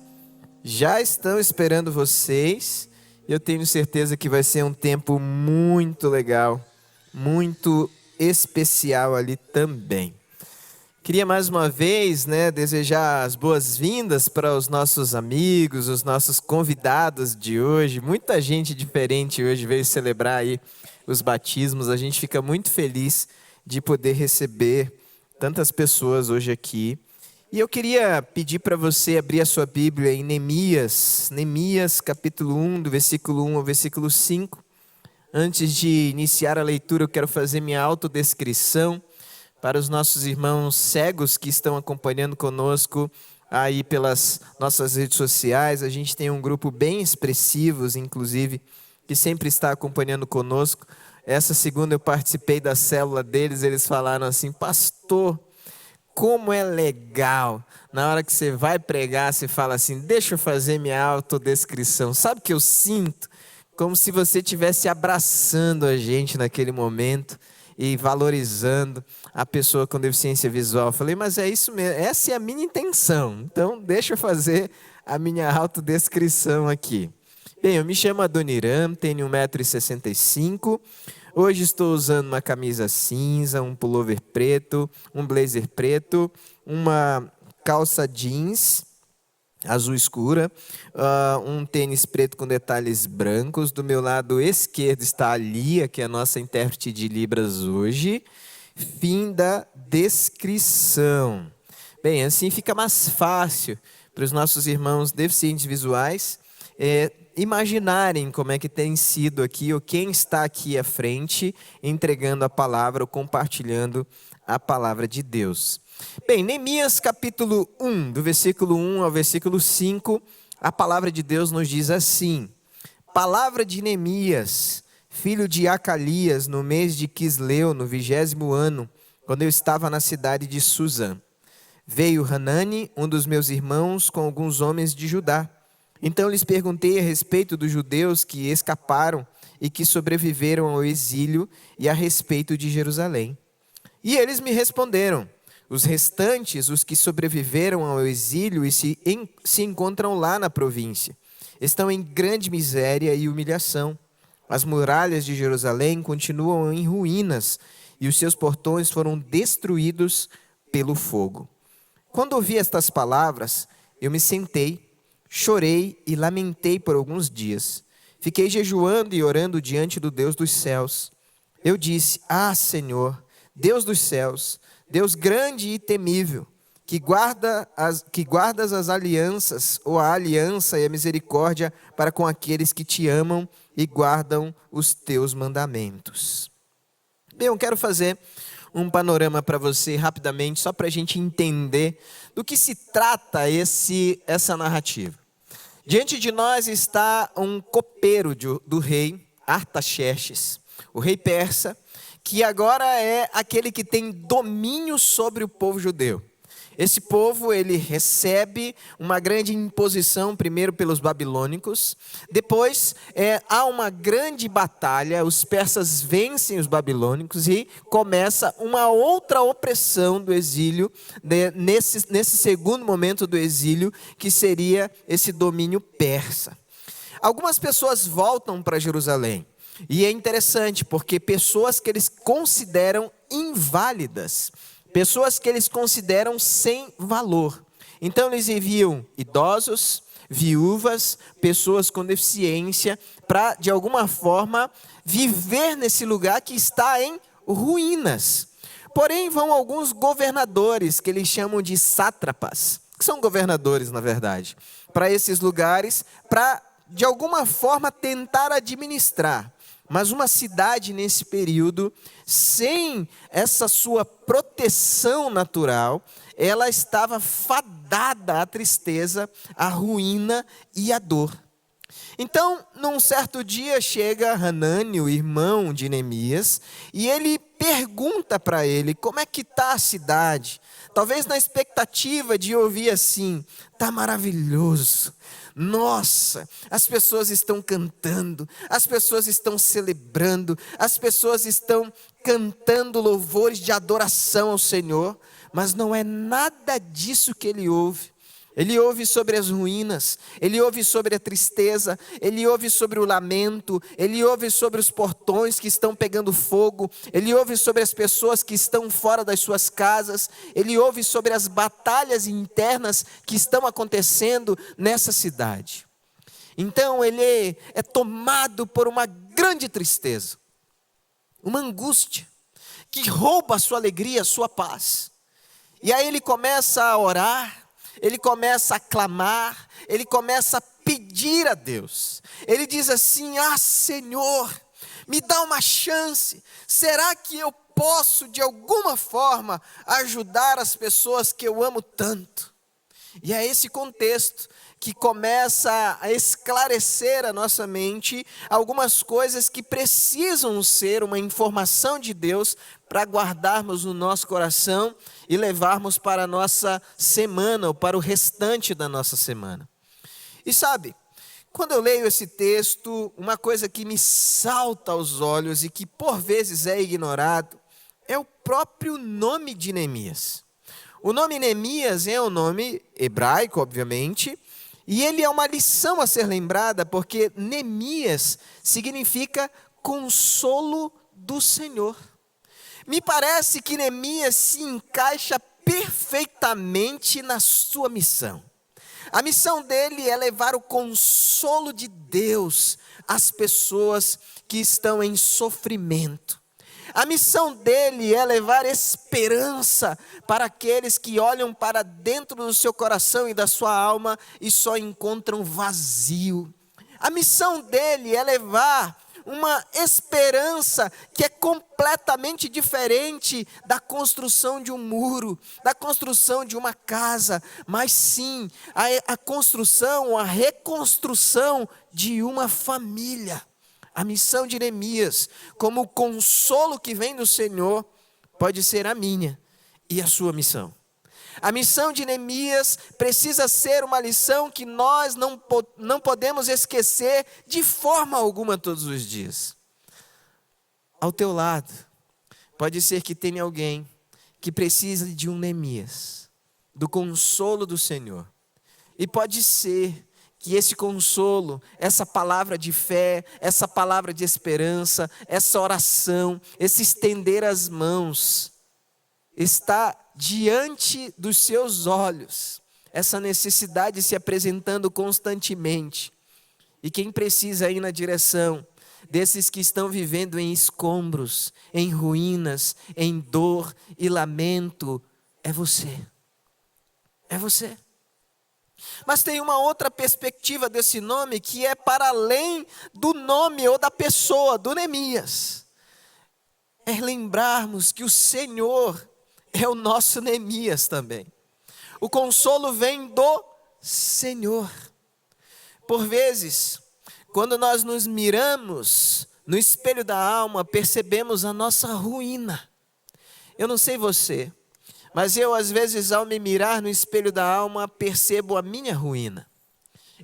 já estão esperando vocês. Eu tenho certeza que vai ser um tempo muito legal, muito especial ali também. Queria mais uma vez, desejar as boas-vindas para os nossos amigos, os nossos convidados de hoje. Muita gente diferente hoje veio celebrar aí os batismos. A gente fica muito feliz de poder receber tantas pessoas hoje aqui. E eu queria pedir para você abrir a sua Bíblia em Neemias capítulo 1, do versículo 1 ao versículo 5. Antes de iniciar a leitura, eu quero fazer minha autodescrição para os nossos irmãos cegos que estão acompanhando conosco aí pelas nossas redes sociais. A gente tem um grupo bem expressivo, inclusive, que sempre está acompanhando conosco. Essa segunda eu participei da célula deles, eles falaram assim: pastor, como é legal, na hora que você vai pregar, você fala assim, deixa eu fazer minha autodescrição. Sabe o que eu sinto? Como se você estivesse abraçando a gente naquele momento e valorizando a pessoa com deficiência visual. Eu falei, mas é isso mesmo, essa é a minha intenção. Então, deixa eu fazer a minha autodescrição aqui. Bem, eu me chamo Adoniran, tenho 1,65 m. Hoje estou usando uma camisa cinza, um pullover preto, um blazer preto, uma calça jeans azul escura, um tênis preto com detalhes brancos. Do meu lado esquerdo está a Lia, que é a nossa intérprete de Libras hoje. Fim da descrição. Bem, assim fica mais fácil para os nossos irmãos deficientes visuais imaginarem como é que tem sido aqui, ou quem está aqui à frente, entregando a palavra ou compartilhando a palavra de Deus. Bem, Neemias capítulo 1, do versículo 1 ao versículo 5, a palavra de Deus nos diz assim: palavra de Neemias, filho de Acalias, no mês de Quisleu, no 20º ano, quando eu estava na cidade de Suzã. Veio Hanani, um dos meus irmãos, com alguns homens de Judá. Então lhes perguntei a respeito dos judeus que escaparam e que sobreviveram ao exílio e a respeito de Jerusalém. E eles me responderam: os restantes, os que sobreviveram ao exílio e se encontram lá na província, estão em grande miséria e humilhação. As muralhas de Jerusalém continuam em ruínas e os seus portões foram destruídos pelo fogo. Quando ouvi estas palavras, eu me sentei, chorei e lamentei por alguns dias. Fiquei jejuando e orando diante do Deus dos céus. Eu disse: ah, Senhor, Deus dos céus, Deus grande e temível, que guardas as alianças, ou a aliança e a misericórdia para com aqueles que te amam e guardam os teus mandamentos. Bem, eu quero fazer um panorama para você rapidamente, só para a gente entender do que se trata essa narrativa. Diante de nós está um copeiro do rei Artaxerxes, o rei persa, que agora é aquele que tem domínio sobre o povo judeu. Esse povo, ele recebe uma grande imposição, primeiro pelos babilônicos, depois há uma grande batalha, os persas vencem os babilônicos e começa uma outra opressão do exílio, nesse segundo momento do exílio, que seria esse domínio persa. Algumas pessoas voltam para Jerusalém, e é interessante porque pessoas que eles consideram inválidas, pessoas que eles consideram sem valor. Então eles enviam idosos, viúvas, pessoas com deficiência, para de alguma forma viver nesse lugar que está em ruínas. Porém vão alguns governadores, que eles chamam de sátrapas, que são governadores na verdade, para esses lugares, para de alguma forma tentar administrar. Mas uma cidade nesse período, sem essa sua proteção natural, ela estava fadada à tristeza, à ruína e à dor. Então, num certo dia, chega Hanani, o irmão de Neemias, e ele pergunta para ele como é que está a cidade. Talvez na expectativa de ouvir assim: está maravilhoso. Nossa, as pessoas estão cantando, as pessoas estão celebrando, as pessoas estão cantando louvores de adoração ao Senhor, mas não é nada disso que ele ouve. Ele ouve sobre as ruínas, ele ouve sobre a tristeza, ele ouve sobre o lamento, ele ouve sobre os portões que estão pegando fogo, ele ouve sobre as pessoas que estão fora das suas casas, ele ouve sobre as batalhas internas que estão acontecendo nessa cidade. Então ele é tomado por uma grande tristeza, uma angústia, que rouba a sua alegria, a sua paz. E aí ele começa a orar, ele começa a clamar, ele começa a pedir a Deus. Ele diz assim: ah, Senhor, me dá uma chance. Será que eu posso de alguma forma ajudar as pessoas que eu amo tanto? E é esse contexto que começa a esclarecer a nossa mente algumas coisas que precisam ser uma informação de Deus para guardarmos no nosso coração e levarmos para a nossa semana ou para o restante da nossa semana. E sabe, quando eu leio esse texto, uma coisa que me salta aos olhos e que por vezes é ignorado é o próprio nome de Neemias. O nome Neemias é um nome hebraico, obviamente, e ele é uma lição a ser lembrada, porque Neemias significa consolo do Senhor. Me parece que Neemias se encaixa perfeitamente na sua missão. A missão dele é levar o consolo de Deus às pessoas que estão em sofrimento. A missão dele é levar esperança para aqueles que olham para dentro do seu coração e da sua alma e só encontram vazio. A missão dele é levar uma esperança que é completamente diferente da construção de um muro, da construção de uma casa, mas sim a construção, a reconstrução de uma família. A missão de Neemias, como o consolo que vem do Senhor, pode ser a minha e a sua missão. A missão de Neemias precisa ser uma lição que nós não podemos esquecer de forma alguma todos os dias. Ao teu lado, pode ser que tenha alguém que precisa de um Neemias, do consolo do Senhor. E pode ser que esse consolo, essa palavra de fé, essa palavra de esperança, essa oração, esse estender as mãos, está diante dos seus olhos, essa necessidade se apresentando constantemente. E quem precisa ir na direção desses que estão vivendo em escombros, em ruínas, em dor e lamento, é você. É você. Mas tem uma outra perspectiva desse nome que é para além do nome ou da pessoa, do Neemias. É lembrarmos que o Senhor é o nosso Neemias também. O consolo vem do Senhor. Por vezes, quando nós nos miramos no espelho da alma, percebemos a nossa ruína. Eu não sei você, mas eu às vezes ao me mirar no espelho da alma, percebo a minha ruína.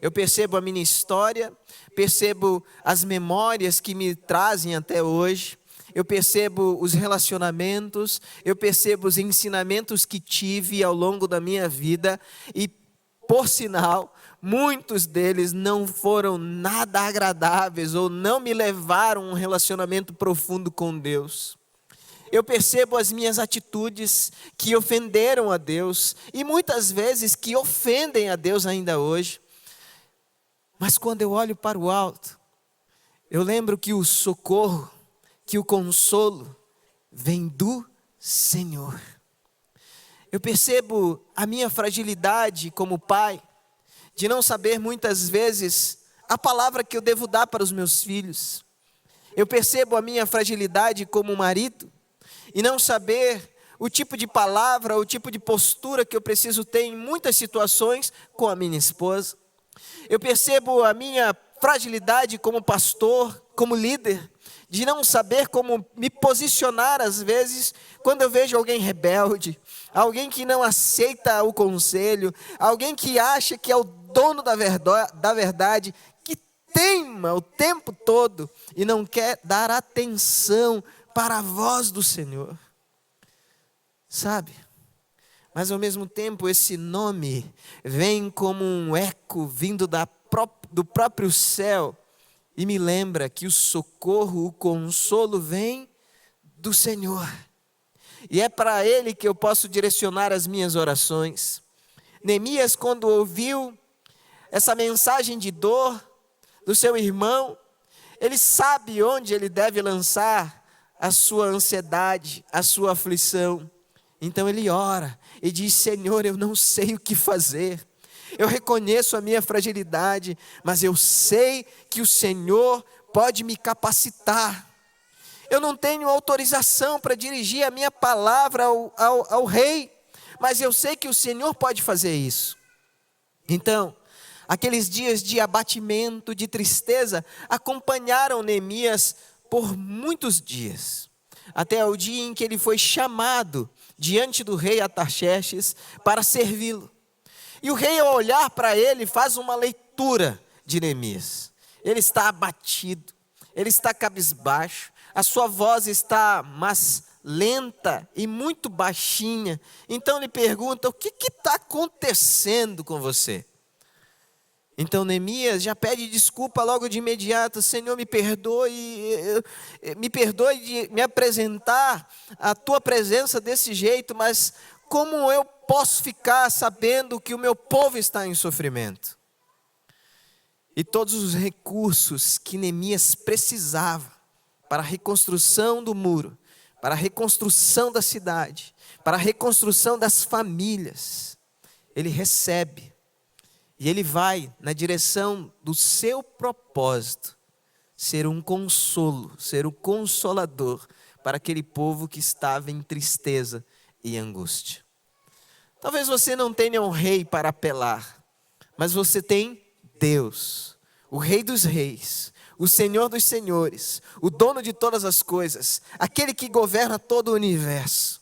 Eu percebo a minha história, percebo as memórias que me trazem até hoje, eu percebo os relacionamentos, eu percebo os ensinamentos que tive ao longo da minha vida e, por sinal, muitos deles não foram nada agradáveis ou não me levaram a um relacionamento profundo com Deus. Eu percebo as minhas atitudes que ofenderam a Deus e muitas vezes que ofendem a Deus ainda hoje. Mas quando eu olho para o alto, eu lembro que o socorro, que o consolo vem do Senhor. Eu percebo a minha fragilidade como pai, de não saber muitas vezes a palavra que eu devo dar para os meus filhos. Eu percebo a minha fragilidade como marido, e não saber o tipo de palavra, o tipo de postura que eu preciso ter em muitas situações com a minha esposa. Eu percebo a minha fragilidade como pastor, como líder, de não saber como me posicionar às vezes quando eu vejo alguém rebelde, alguém que não aceita o conselho, alguém que acha que é o dono da verdade, que teima o tempo todo e não quer dar atenção para a voz do Senhor. Sabe? Mas ao mesmo tempo esse nome vem como um eco vindo do próprio céu e me lembra que o socorro, o consolo vem do Senhor. E é para Ele que eu posso direcionar as minhas orações. Neemias, quando ouviu essa mensagem de dor do seu irmão, ele sabe onde ele deve lançar a sua ansiedade, a sua aflição. Então ele ora e diz: Senhor, eu não sei o que fazer. Eu reconheço a minha fragilidade, mas eu sei que o Senhor pode me capacitar. Eu não tenho autorização para dirigir a minha palavra ao rei, mas eu sei que o Senhor pode fazer isso. Então, aqueles dias de abatimento, de tristeza, acompanharam Neemias por muitos dias, até o dia em que ele foi chamado diante do rei Artaxerxes para servi-lo. E o rei, ao olhar para ele, faz uma leitura de Neemias. Ele está abatido, ele está cabisbaixo, a sua voz está mais lenta e muito baixinha. Então ele pergunta: o que está acontecendo com você? Então Neemias já pede desculpa logo de imediato: Senhor, me perdoe de me apresentar à tua presença desse jeito, mas como eu posso ficar sabendo que o meu povo está em sofrimento? E todos os recursos que Neemias precisava para a reconstrução do muro, para a reconstrução da cidade, para a reconstrução das famílias, ele recebe. E ele vai na direção do seu propósito, ser um consolo, ser um consolador para aquele povo que estava em tristeza e angústia. Talvez você não tenha um rei para apelar, mas você tem Deus, o Rei dos Reis, o Senhor dos Senhores, o dono de todas as coisas, aquele que governa todo o universo.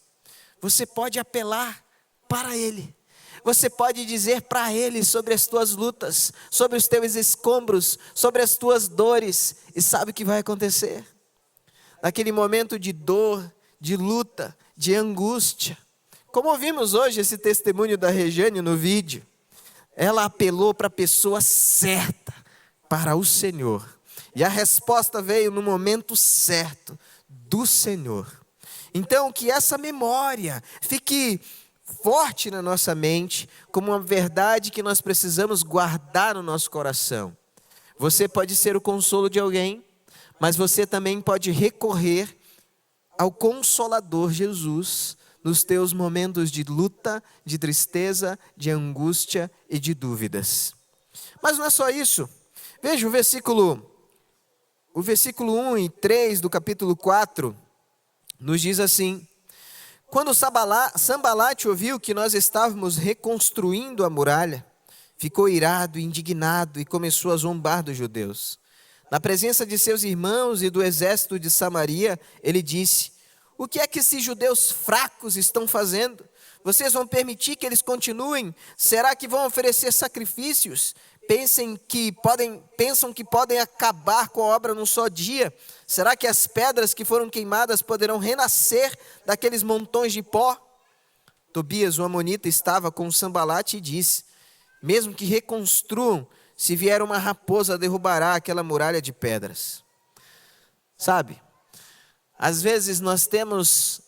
Você pode apelar para Ele. Você pode dizer para Ele sobre as tuas lutas, sobre os teus escombros, sobre as tuas dores. E sabe o que vai acontecer? Naquele momento de dor, de luta, de angústia. Como ouvimos hoje esse testemunho da Regiane no vídeo. Ela apelou para a pessoa certa, para o Senhor. E a resposta veio no momento certo, do Senhor. Então que essa memória fique forte na nossa mente, como uma verdade que nós precisamos guardar no nosso coração. Você pode ser o consolo de alguém, mas você também pode recorrer ao Consolador Jesus nos teus momentos de luta, de tristeza, de angústia e de dúvidas. Mas não é só isso. Veja o versículo 1 e 3 do capítulo 4, nos diz assim: quando Sambalate ouviu que nós estávamos reconstruindo a muralha, ficou irado, indignado e começou a zombar dos judeus. Na presença de seus irmãos e do exército de Samaria, ele disse: o que é que esses judeus fracos estão fazendo? Vocês vão permitir que eles continuem? Será que vão oferecer sacrifícios? Pensam que podem acabar com a obra num só dia? Será que as pedras que foram queimadas poderão renascer daqueles montões de pó? Tobias, o amonita, estava com Sambalate e disse: mesmo que reconstruam, se vier uma raposa, derrubará aquela muralha de pedras. Sabe, às vezes nós temos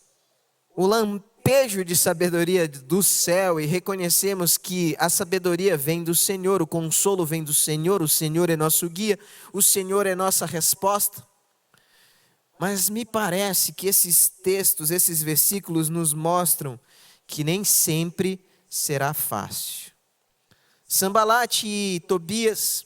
o lampejo de sabedoria do céu e reconhecemos que a sabedoria vem do Senhor, o consolo vem do Senhor, o Senhor é nosso guia, o Senhor é nossa resposta. Mas me parece que esses textos, esses versículos nos mostram que nem sempre será fácil. Sambalate e Tobias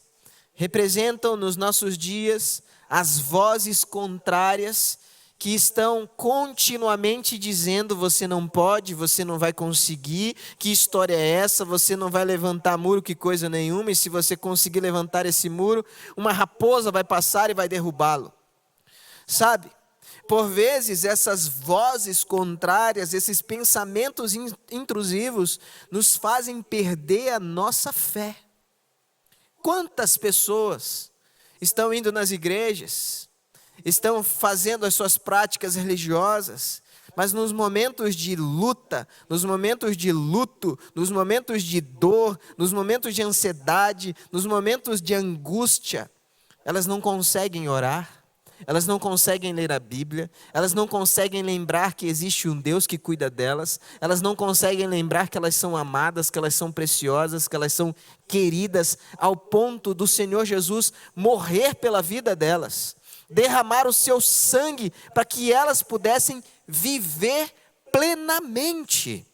representam nos nossos dias as vozes contrárias que estão continuamente dizendo: você não pode, você não vai conseguir, que história é essa, você não vai levantar muro, que coisa nenhuma, e se você conseguir levantar esse muro, uma raposa vai passar e vai derrubá-lo. Sabe, por vezes essas vozes contrárias, esses pensamentos intrusivos nos fazem perder a nossa fé. Quantas pessoas estão indo nas igrejas, estão fazendo as suas práticas religiosas, mas nos momentos de luta, nos momentos de luto, nos momentos de dor, nos momentos de ansiedade, nos momentos de angústia, elas não conseguem orar, elas não conseguem ler a Bíblia, elas não conseguem lembrar que existe um Deus que cuida delas, elas não conseguem lembrar que elas são amadas, que elas são preciosas, que elas são queridas, ao ponto do Senhor Jesus morrer pela vida delas, derramar o seu sangue para que elas pudessem viver plenamente.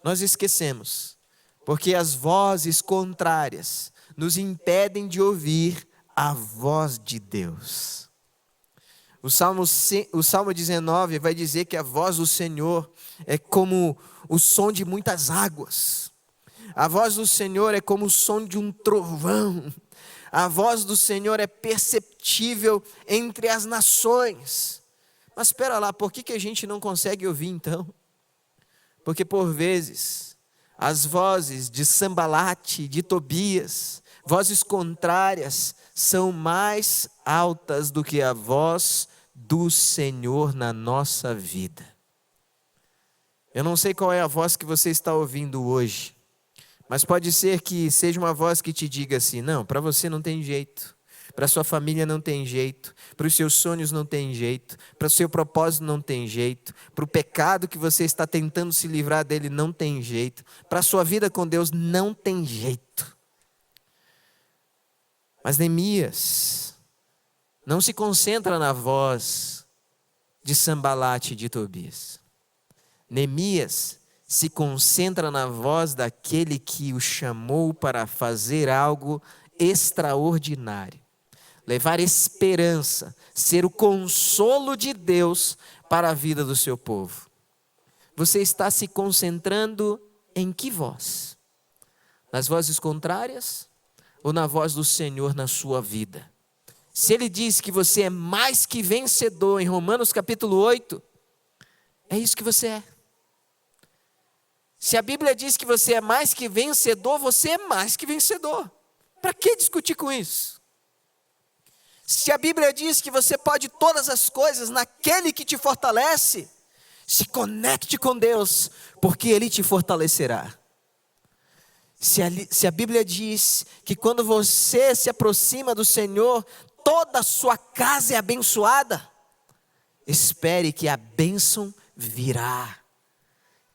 Nós esquecemos, porque as vozes contrárias nos impedem de ouvir a voz de Deus. O Salmo 19 vai dizer que a voz do Senhor é como o som de muitas águas. A voz do Senhor é como o som de um trovão. A voz do Senhor é perceptível entre as nações. Mas espera lá, por que a gente não consegue ouvir então? Porque por vezes as vozes de Sambalate, de Tobias, vozes contrárias, são mais altas do que a voz do Senhor na nossa vida. Eu não sei qual é a voz que você está ouvindo hoje, mas pode ser que seja uma voz que te diga assim: não, para você não tem jeito, para sua família não tem jeito, para os seus sonhos não tem jeito, para o seu propósito não tem jeito, para o pecado que você está tentando se livrar dele não tem jeito, para a sua vida com Deus não tem jeito. Mas Neemias não se concentra na voz de Sambalate e de Tobias. Neemias se concentra na voz daquele que o chamou para fazer algo extraordinário. Levar esperança, ser o consolo de Deus para a vida do seu povo. Você está se concentrando em que voz? Nas vozes contrárias? Ou na voz do Senhor na sua vida? Se Ele diz que você é mais que vencedor em Romanos capítulo 8, é isso que você é. Se a Bíblia diz que você é mais que vencedor, você é mais que vencedor. Para que discutir com isso? Se a Bíblia diz que você pode todas as coisas naquele que te fortalece, se conecte com Deus, porque Ele te fortalecerá. Se a Bíblia diz que quando você se aproxima do Senhor, toda a sua casa é abençoada, espere que a bênção virá.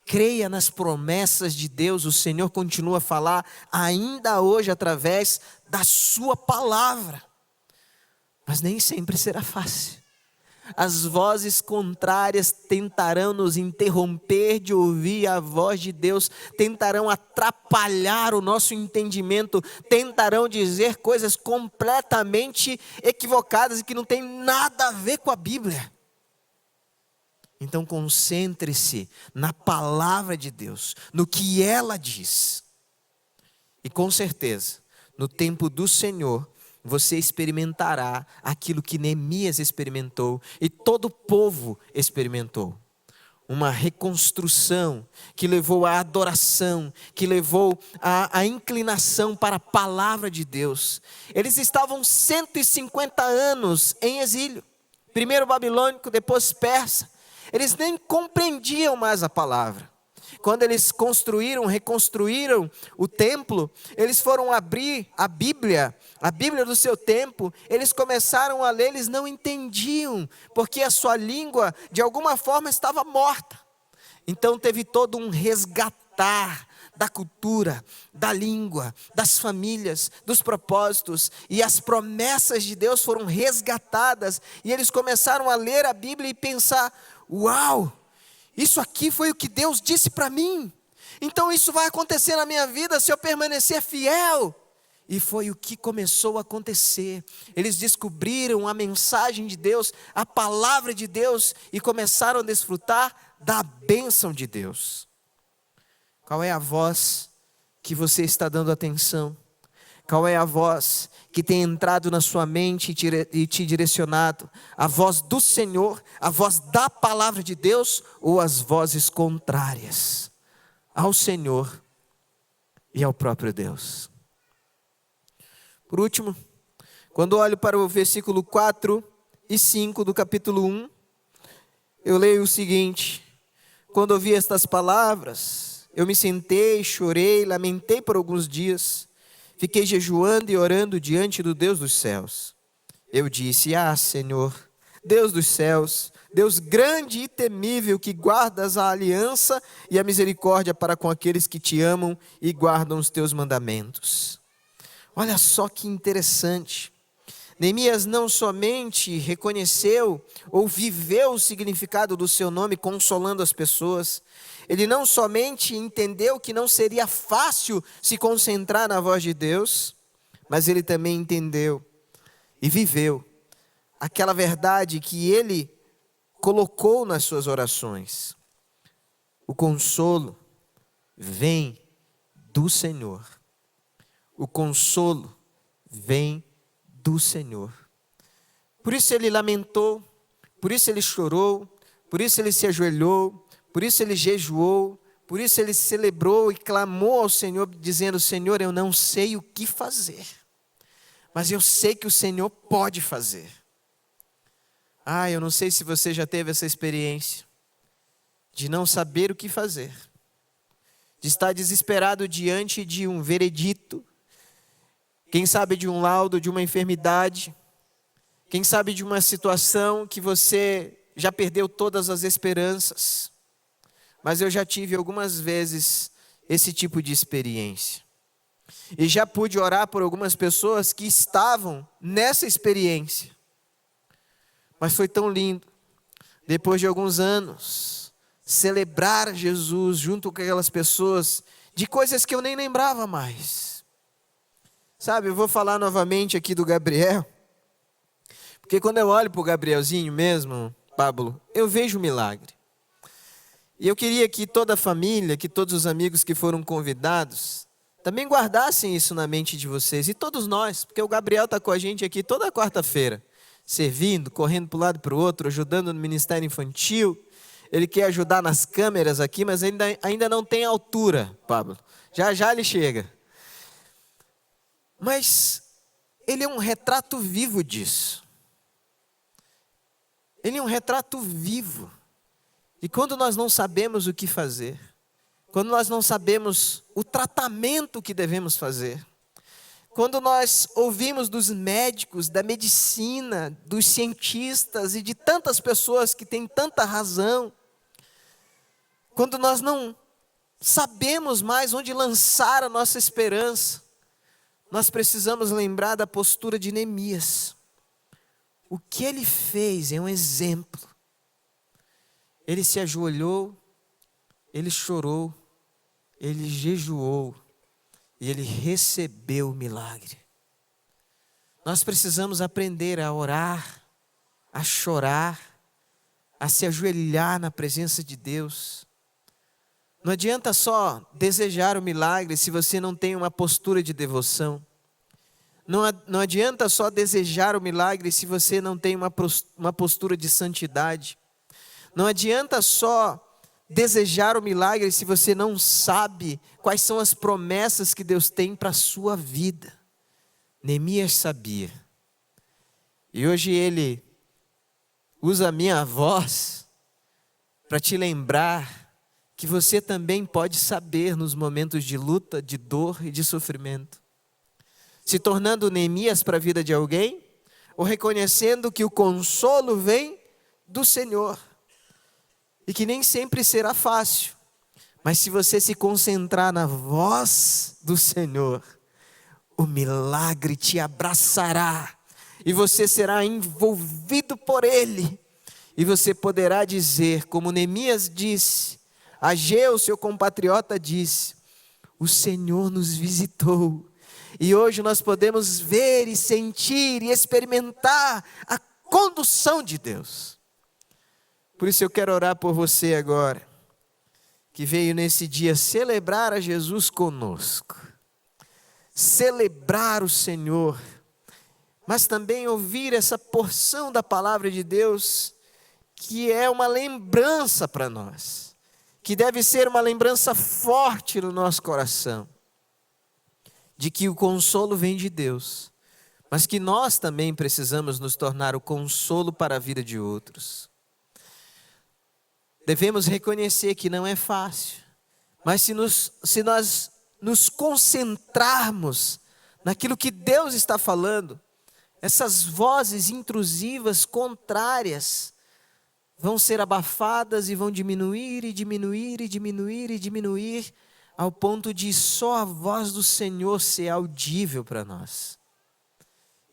Creia nas promessas de Deus. O Senhor continua a falar ainda hoje através da sua palavra. Mas nem sempre será fácil. as vozes contrárias tentarão nos interromper de ouvir a voz de Deus, tentarão atrapalhar o nosso entendimento, tentarão dizer coisas completamente equivocadas e que não tem nada a ver com a Bíblia. Então concentre-se na palavra de Deus, no que ela diz. E com certeza, no tempo do Senhor, você experimentará aquilo que Neemias experimentou e todo o povo experimentou. Uma reconstrução que levou à adoração, que levou à inclinação para a palavra de Deus. Eles estavam 150 anos em exílio. Primeiro babilônico, depois persa. Eles nem compreendiam mais a palavra. Quando eles reconstruíram o templo, eles foram abrir a Bíblia do seu tempo, eles começaram a ler, eles não entendiam, porque a sua língua, de alguma forma, estava morta. Então teve todo um resgatar da cultura, da língua, das famílias, dos propósitos, e as promessas de Deus foram resgatadas, e eles começaram a ler a Bíblia e pensar: uau! Isso aqui foi o que Deus disse para mim. Então isso vai acontecer na minha vida se eu permanecer fiel. E foi o que começou a acontecer. Eles descobriram a mensagem de Deus, a palavra de Deus, e começaram a desfrutar da bênção de Deus. Qual é a voz que você está dando atenção? Qual é a voz que tem entrado na sua mente e te direcionado? A voz do Senhor, a voz da palavra de Deus, ou as vozes contrárias ao Senhor e ao próprio Deus? Por último, quando olho para o versículo 4 e 5 do capítulo 1, eu leio o seguinte: quando ouvi estas palavras, eu me sentei, chorei, lamentei por alguns dias. Fiquei jejuando e orando diante do Deus dos céus. Eu disse: ah, Senhor, Deus dos céus, Deus grande e temível, que guardas a aliança e a misericórdia para com aqueles que te amam e guardam os teus mandamentos. Olha só que interessante. Neemias não somente reconheceu ou viveu o significado do seu nome consolando as pessoas, ele não somente entendeu que não seria fácil se concentrar na voz de Deus, mas ele também entendeu e viveu aquela verdade que ele colocou nas suas orações. O consolo vem do Senhor. O consolo vem do Senhor. Por isso ele lamentou, por isso ele chorou, por isso ele se ajoelhou, por isso ele jejuou, por isso ele celebrou e clamou ao Senhor, dizendo: Senhor, eu não sei o que fazer, mas eu sei que o Senhor pode fazer. Eu não sei se você já teve essa experiência de não saber o que fazer, de estar desesperado diante de um veredito, quem sabe de um laudo, de uma enfermidade, quem sabe de uma situação que você já perdeu todas as esperanças. Mas eu já tive algumas vezes esse tipo de experiência. E já pude orar por algumas pessoas que estavam nessa experiência. Mas foi tão lindo, depois de alguns anos, celebrar Jesus junto com aquelas pessoas, de coisas que eu nem lembrava mais. Sabe, eu vou falar novamente aqui do Gabriel, porque quando eu olho para o Gabrielzinho mesmo, Pablo, eu vejo um milagre. E eu queria que toda a família, que todos os amigos que foram convidados, também guardassem isso na mente de vocês, e todos nós, porque o Gabriel está com a gente aqui toda quarta-feira, servindo, correndo para um lado e para o outro, ajudando no ministério infantil. Ele quer ajudar nas câmeras aqui, mas ainda não tem altura, Pablo. Já já ele chega. Mas ele é um retrato vivo disso. Ele é um retrato vivo. E quando nós não sabemos o que fazer, quando nós não sabemos o tratamento que devemos fazer, quando nós ouvimos dos médicos, da medicina, dos cientistas e de tantas pessoas que têm tanta razão, quando nós não sabemos mais onde lançar a nossa esperança, nós precisamos lembrar da postura de Neemias. o que ele fez é um exemplo. Ele se ajoelhou, ele chorou, ele jejuou e ele recebeu o milagre. Nós precisamos aprender a orar, a chorar, a se ajoelhar na presença de Deus. Não adianta só desejar o milagre se você não tem uma postura de devoção. Não adianta só desejar o milagre se você não tem uma postura de santidade. Não adianta só desejar o milagre se você não sabe quais são as promessas que Deus tem para a sua vida. Neemias sabia. E hoje ele usa a minha voz para te lembrar que você também pode saber nos momentos de luta, de dor e de sofrimento. Se tornando Neemias para a vida de alguém, ou reconhecendo que o consolo vem do Senhor. E que nem sempre será fácil. Mas se você se concentrar na voz do Senhor, o milagre te abraçará. E você será envolvido por Ele. E você poderá dizer, como Neemias disse, Ageu, seu compatriota, disse: o Senhor nos visitou. E hoje nós podemos ver e sentir e experimentar a condução de Deus. Por isso eu quero orar por você agora, que veio nesse dia celebrar a Jesus conosco. Celebrar o Senhor, mas também ouvir essa porção da palavra de Deus, que é uma lembrança para nós, que deve ser uma lembrança forte no nosso coração, de que o consolo vem de Deus, mas que nós também precisamos nos tornar o consolo para a vida de outros. Devemos reconhecer que não é fácil, mas se nós nos concentrarmos naquilo que Deus está falando, essas vozes intrusivas, contrárias, vão ser abafadas e vão diminuir e diminuir e diminuir e diminuir, ao ponto de só a voz do Senhor ser audível para nós.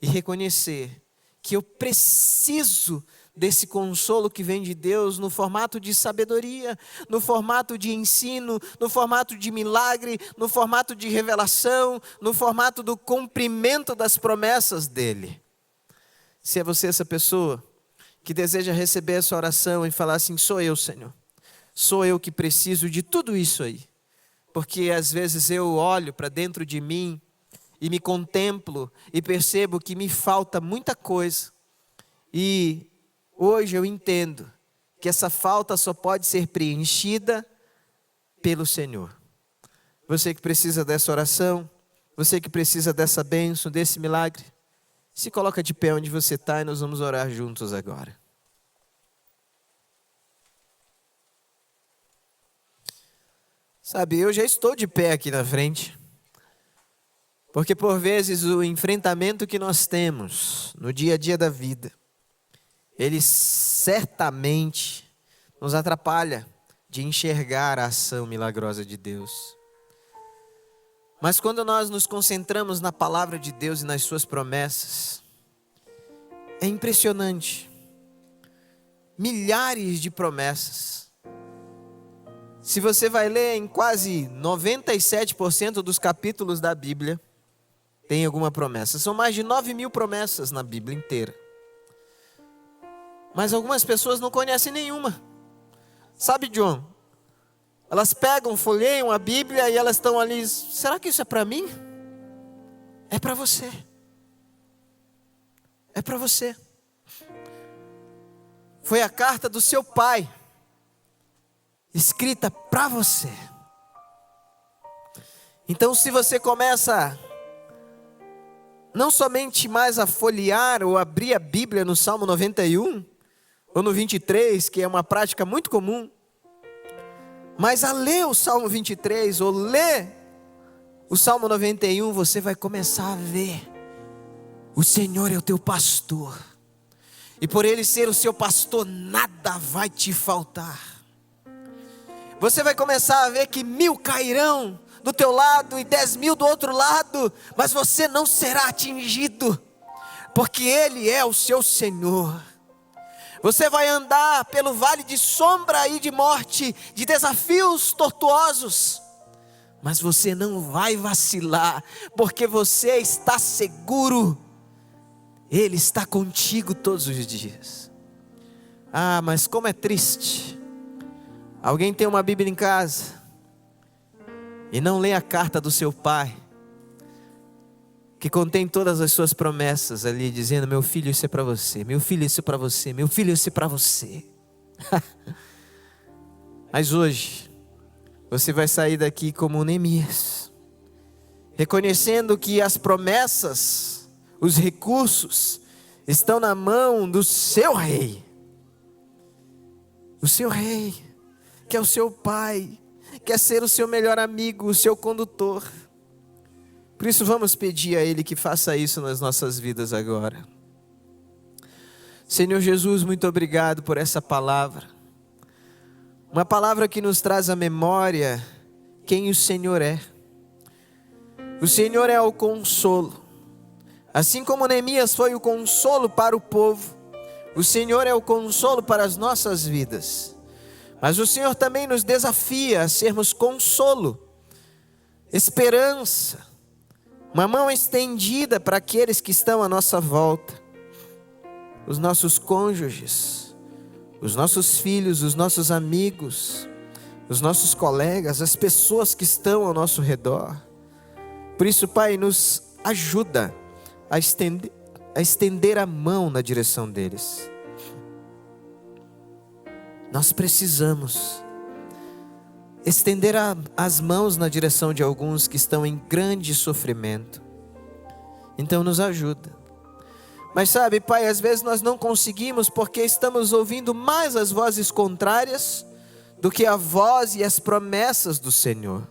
E reconhecer que eu preciso desse consolo que vem de Deus no formato de sabedoria, no formato de ensino, no formato de milagre, no formato de revelação, no formato do cumprimento das promessas dEle. Se é você essa pessoa que deseja receber essa oração e falar assim: sou eu, Senhor, sou eu que preciso de tudo isso aí. Porque às vezes eu olho para dentro de mim e me contemplo e percebo que me falta muita coisa. E hoje eu entendo que essa falta só pode ser preenchida pelo Senhor. Você que precisa dessa oração, você que precisa dessa bênção, desse milagre, se coloca de pé onde você está e nós vamos orar juntos agora. Sabe, eu já estou de pé aqui na frente, porque por vezes o enfrentamento que nós temos no dia a dia da vida, ele certamente nos atrapalha de enxergar a ação milagrosa de Deus. Mas quando nós nos concentramos na palavra de Deus e nas suas promessas, é impressionante. Milhares de promessas. Se você vai ler em quase 97% dos capítulos da Bíblia, tem alguma promessa. São mais de 9.000 promessas na Bíblia inteira. Mas algumas pessoas não conhecem nenhuma. Sabe, John? Elas pegam, folheiam a Bíblia e elas estão ali: será que isso é para mim? É para você. É para você. Foi a carta do seu pai, escrita para você. Então, se você começa não somente mais a folhear ou abrir a Bíblia no Salmo 91, ou no 23, que é uma prática muito comum, mas a ler o Salmo 23 ou ler o Salmo 91, você vai começar a ver: o Senhor é o teu pastor, e por Ele ser o seu pastor, nada vai te faltar. Você vai começar a ver que 1.000 cairão do teu lado e 10.000 do outro lado, mas você não será atingido, porque Ele é o seu Senhor. Você vai andar pelo vale de sombra e de morte, de desafios tortuosos, mas você não vai vacilar, porque você está seguro. Ele está contigo todos os dias. Ah, mas como é triste. Alguém tem uma Bíblia em casa e não lê a carta do seu pai, que contém todas as suas promessas ali, dizendo: meu filho, isso é para você, meu filho, isso é para você, meu filho, isso é para você. Mas hoje você vai sair daqui como Neemias, reconhecendo que as promessas, os recursos estão na mão do seu rei. O seu rei, que é o seu pai, quer ser o seu melhor amigo, o seu condutor. Por isso vamos pedir a Ele que faça isso nas nossas vidas agora. Senhor Jesus, muito obrigado por essa palavra. Uma palavra que nos traz à memória quem o Senhor é. O Senhor é o consolo. Assim como Neemias foi o consolo para o povo, o Senhor é o consolo para as nossas vidas. Mas o Senhor também nos desafia a sermos consolo, esperança, uma mão estendida para aqueles que estão à nossa volta, os nossos cônjuges, os nossos filhos, os nossos amigos, os nossos colegas, as pessoas que estão ao nosso redor. Por isso, Pai, nos ajuda a estender a mão na direção deles. Nós precisamos estender as mãos na direção de alguns que estão em grande sofrimento. Então nos ajuda. Mas sabe, Pai, às vezes nós não conseguimos porque estamos ouvindo mais as vozes contrárias do que a voz e as promessas do Senhor.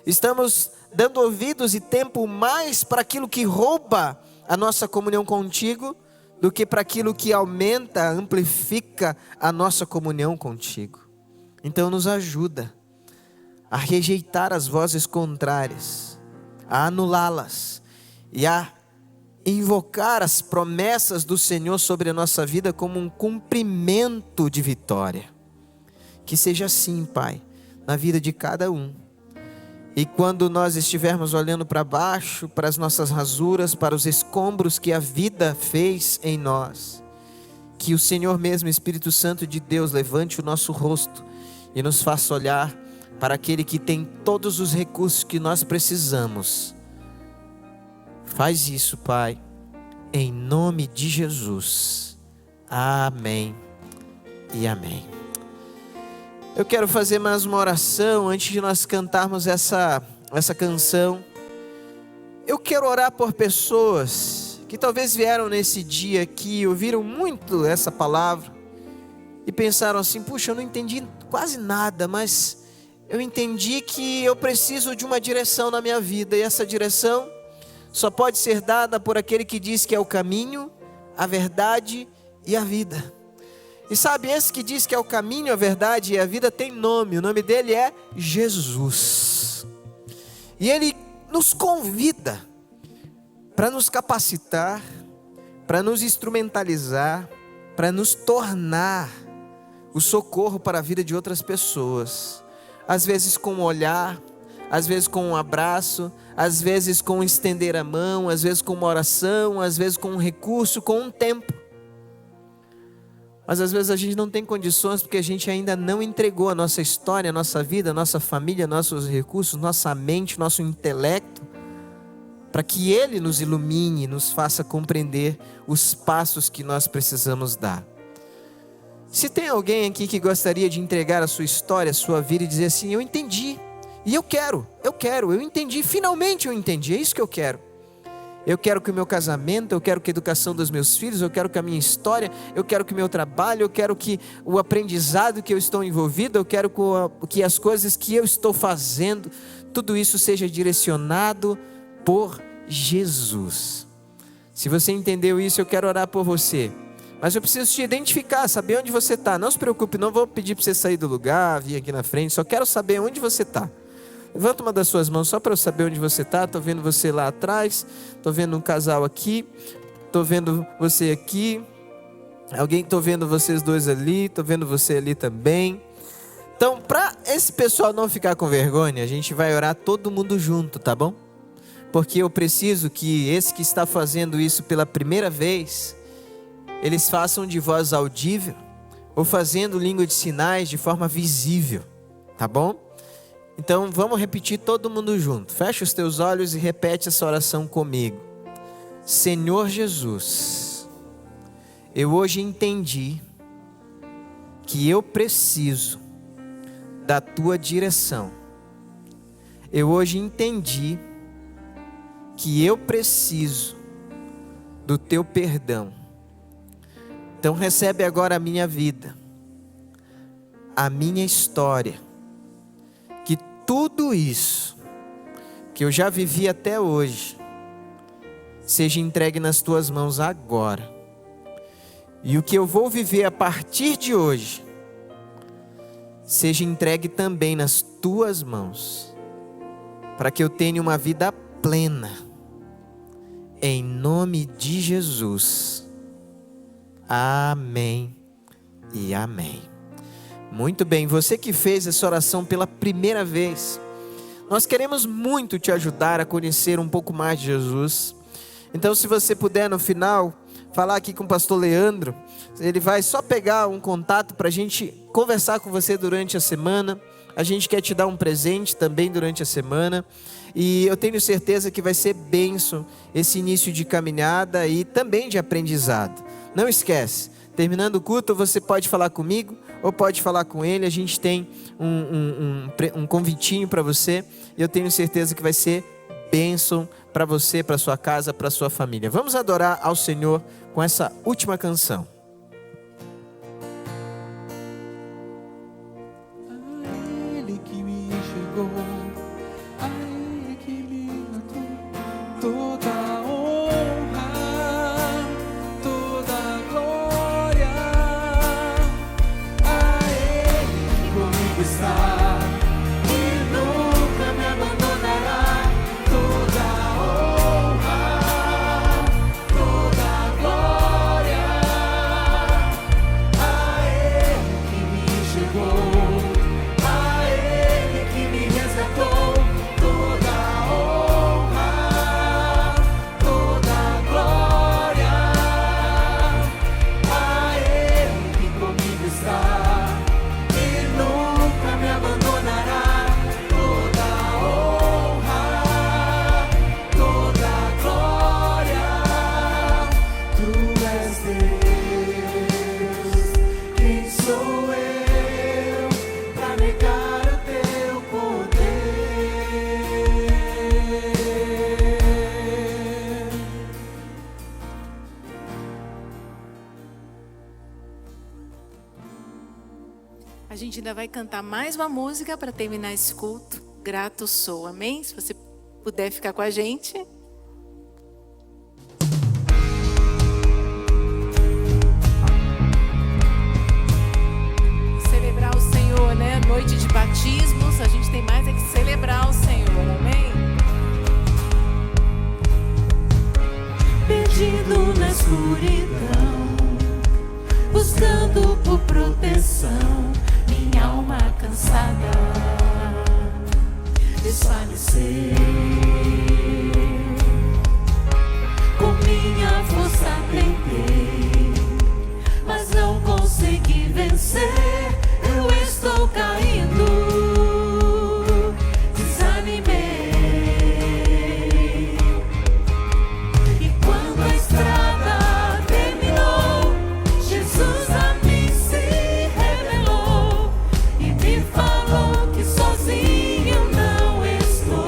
Estamos dando ouvidos e tempo mais para aquilo que rouba a nossa comunhão contigo do que para aquilo que aumenta, amplifica a nossa comunhão contigo. Então nos ajuda a rejeitar as vozes contrárias, a anulá-las e a invocar as promessas do Senhor sobre a nossa vida como um cumprimento de vitória. Que seja assim, Pai, na vida de cada um. E quando nós estivermos olhando para baixo, para as nossas rasuras, para os escombros que a vida fez em nós, que o Senhor mesmo, Espírito Santo de Deus, levante o nosso rosto e nos faça olhar para aquele que tem todos os recursos que nós precisamos. Faz isso, Pai, em nome de Jesus. Amém e amém. Eu quero fazer mais uma oração antes de nós cantarmos essa canção. Eu quero orar por pessoas que talvez vieram nesse dia aqui, ouviram muito essa palavra e pensaram assim: puxa, eu não entendi quase nada, mas eu entendi que eu preciso de uma direção na minha vida, e essa direção só pode ser dada por aquele que diz que é o caminho, a verdade e a vida. E sabe, esse que diz que é o caminho, a verdade e a vida tem nome. O nome dele é Jesus. E ele nos convida para nos capacitar, para nos instrumentalizar, para nos tornar o socorro para a vida de outras pessoas. Às vezes com um olhar, às vezes com um abraço, às vezes com estender a mão, às vezes com uma oração, às vezes com um recurso, com um tempo. Mas às vezes a gente não tem condições porque a gente ainda não entregou a nossa história, a nossa vida, a nossa família, nossos recursos, nossa mente, nosso intelecto, para que Ele nos ilumine, nos faça compreender os passos que nós precisamos dar. Se tem alguém aqui que gostaria de entregar a sua história, a sua vida e dizer assim: eu entendi, e eu entendi, finalmente eu entendi, é isso que eu quero. Eu quero que o meu casamento, eu quero que a educação dos meus filhos, eu quero que a minha história, eu quero que o meu trabalho, eu quero que o aprendizado que eu estou envolvido, eu quero que as coisas que eu estou fazendo, tudo isso seja direcionado por Jesus. Se você entendeu isso, eu quero orar por você. Mas eu preciso te identificar, saber onde você está. Não se preocupe, não vou pedir para você sair do lugar, vir aqui na frente, só quero saber onde você está. Levanta uma das suas mãos só para eu saber onde você está. Estou vendo você lá atrás, estou vendo um casal aqui. Tô vendo você aqui. Tô vendo vocês dois ali. Tô vendo você ali também. Então, para esse pessoal não ficar com vergonha, a gente vai orar todo mundo junto, tá bom? Porque eu preciso que esse que está fazendo isso pela primeira vez, eles façam de voz audível ou fazendo língua de sinais de forma visível, tá bom? Então vamos repetir todo mundo junto. Fecha os teus olhos e repete essa oração comigo. Senhor Jesus, eu hoje entendi que eu preciso da tua direção. Eu hoje entendi que eu preciso do teu perdão. Então recebe agora a minha vida, a minha história, que tudo isso que eu já vivi até hoje seja entregue nas tuas mãos agora. E o que eu vou viver a partir de hoje seja entregue também nas tuas mãos, para que eu tenha uma vida plena, em nome de Jesus. Amém e amém. Muito bem, você que fez essa oração pela primeira vez, nós queremos muito te ajudar a conhecer um pouco mais de Jesus. Então, se você puder no final falar aqui com o pastor Leandro, ele vai só pegar um contato para a gente conversar com você durante a semana. A gente quer te dar um presente também durante a semana. E eu tenho certeza que vai ser bênção esse início de caminhada e também de aprendizado. Não esquece, terminando o culto, você pode falar comigo ou pode falar com ele. A gente tem um convitinho para você e eu tenho certeza que vai ser bênção para você, para sua casa, para sua família. Vamos adorar ao Senhor com essa última canção. Ele que me enxergou, a Ele que me notou, toda a honra, toda a glória, a Ele que comigo está e nunca me abandonará, toda a honra, toda a glória, a Ele que me enxergou. A gente ainda vai cantar mais uma música para terminar esse culto. Grato sou, amém? Se você puder ficar com a gente. Celebrar o Senhor, né? Noite de batismos, a gente tem mais é que celebrar o Senhor, amém? Perdido na escuridão, buscando por proteção, minha alma cansada desfaleceu. Com minha força tentei, mas não consegui vencer. Eu estou caindo, desanimei. E quando a estrada terminou, Jesus a mim se revelou e me falou que sozinho não estou.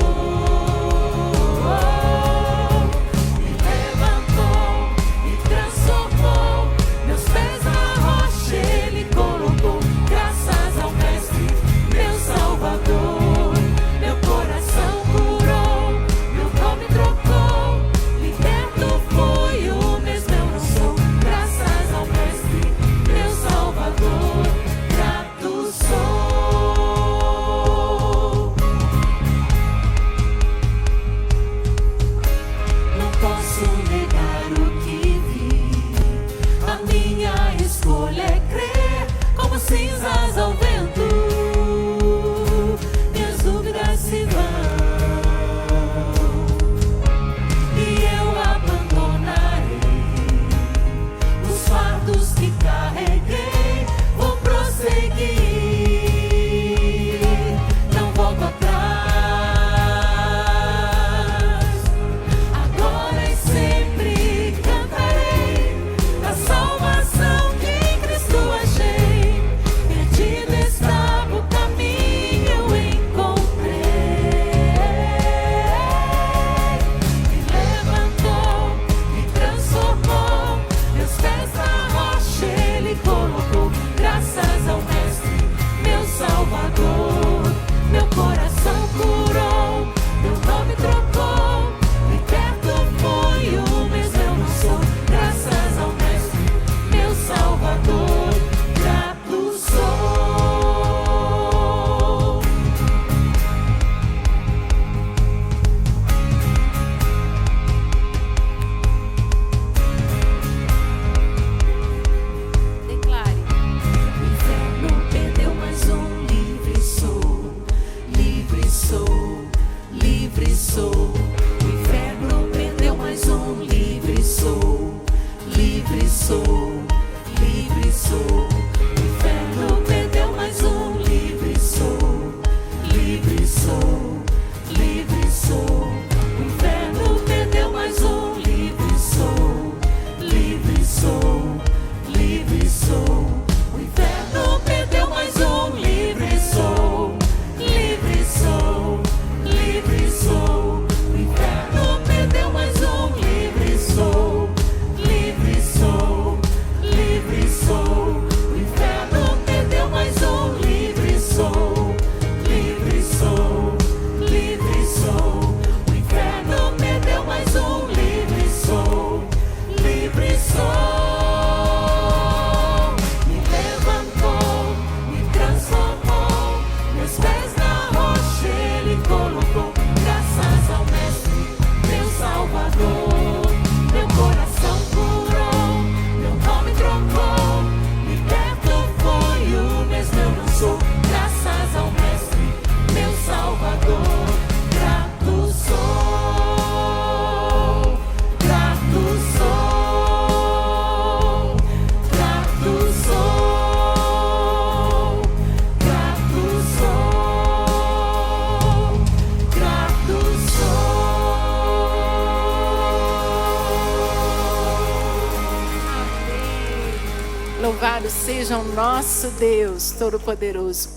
Louvado seja o nosso Deus Todo-Poderoso.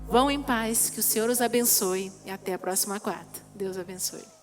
Vão em paz, que o Senhor os abençoe e até a próxima quarta. Deus abençoe.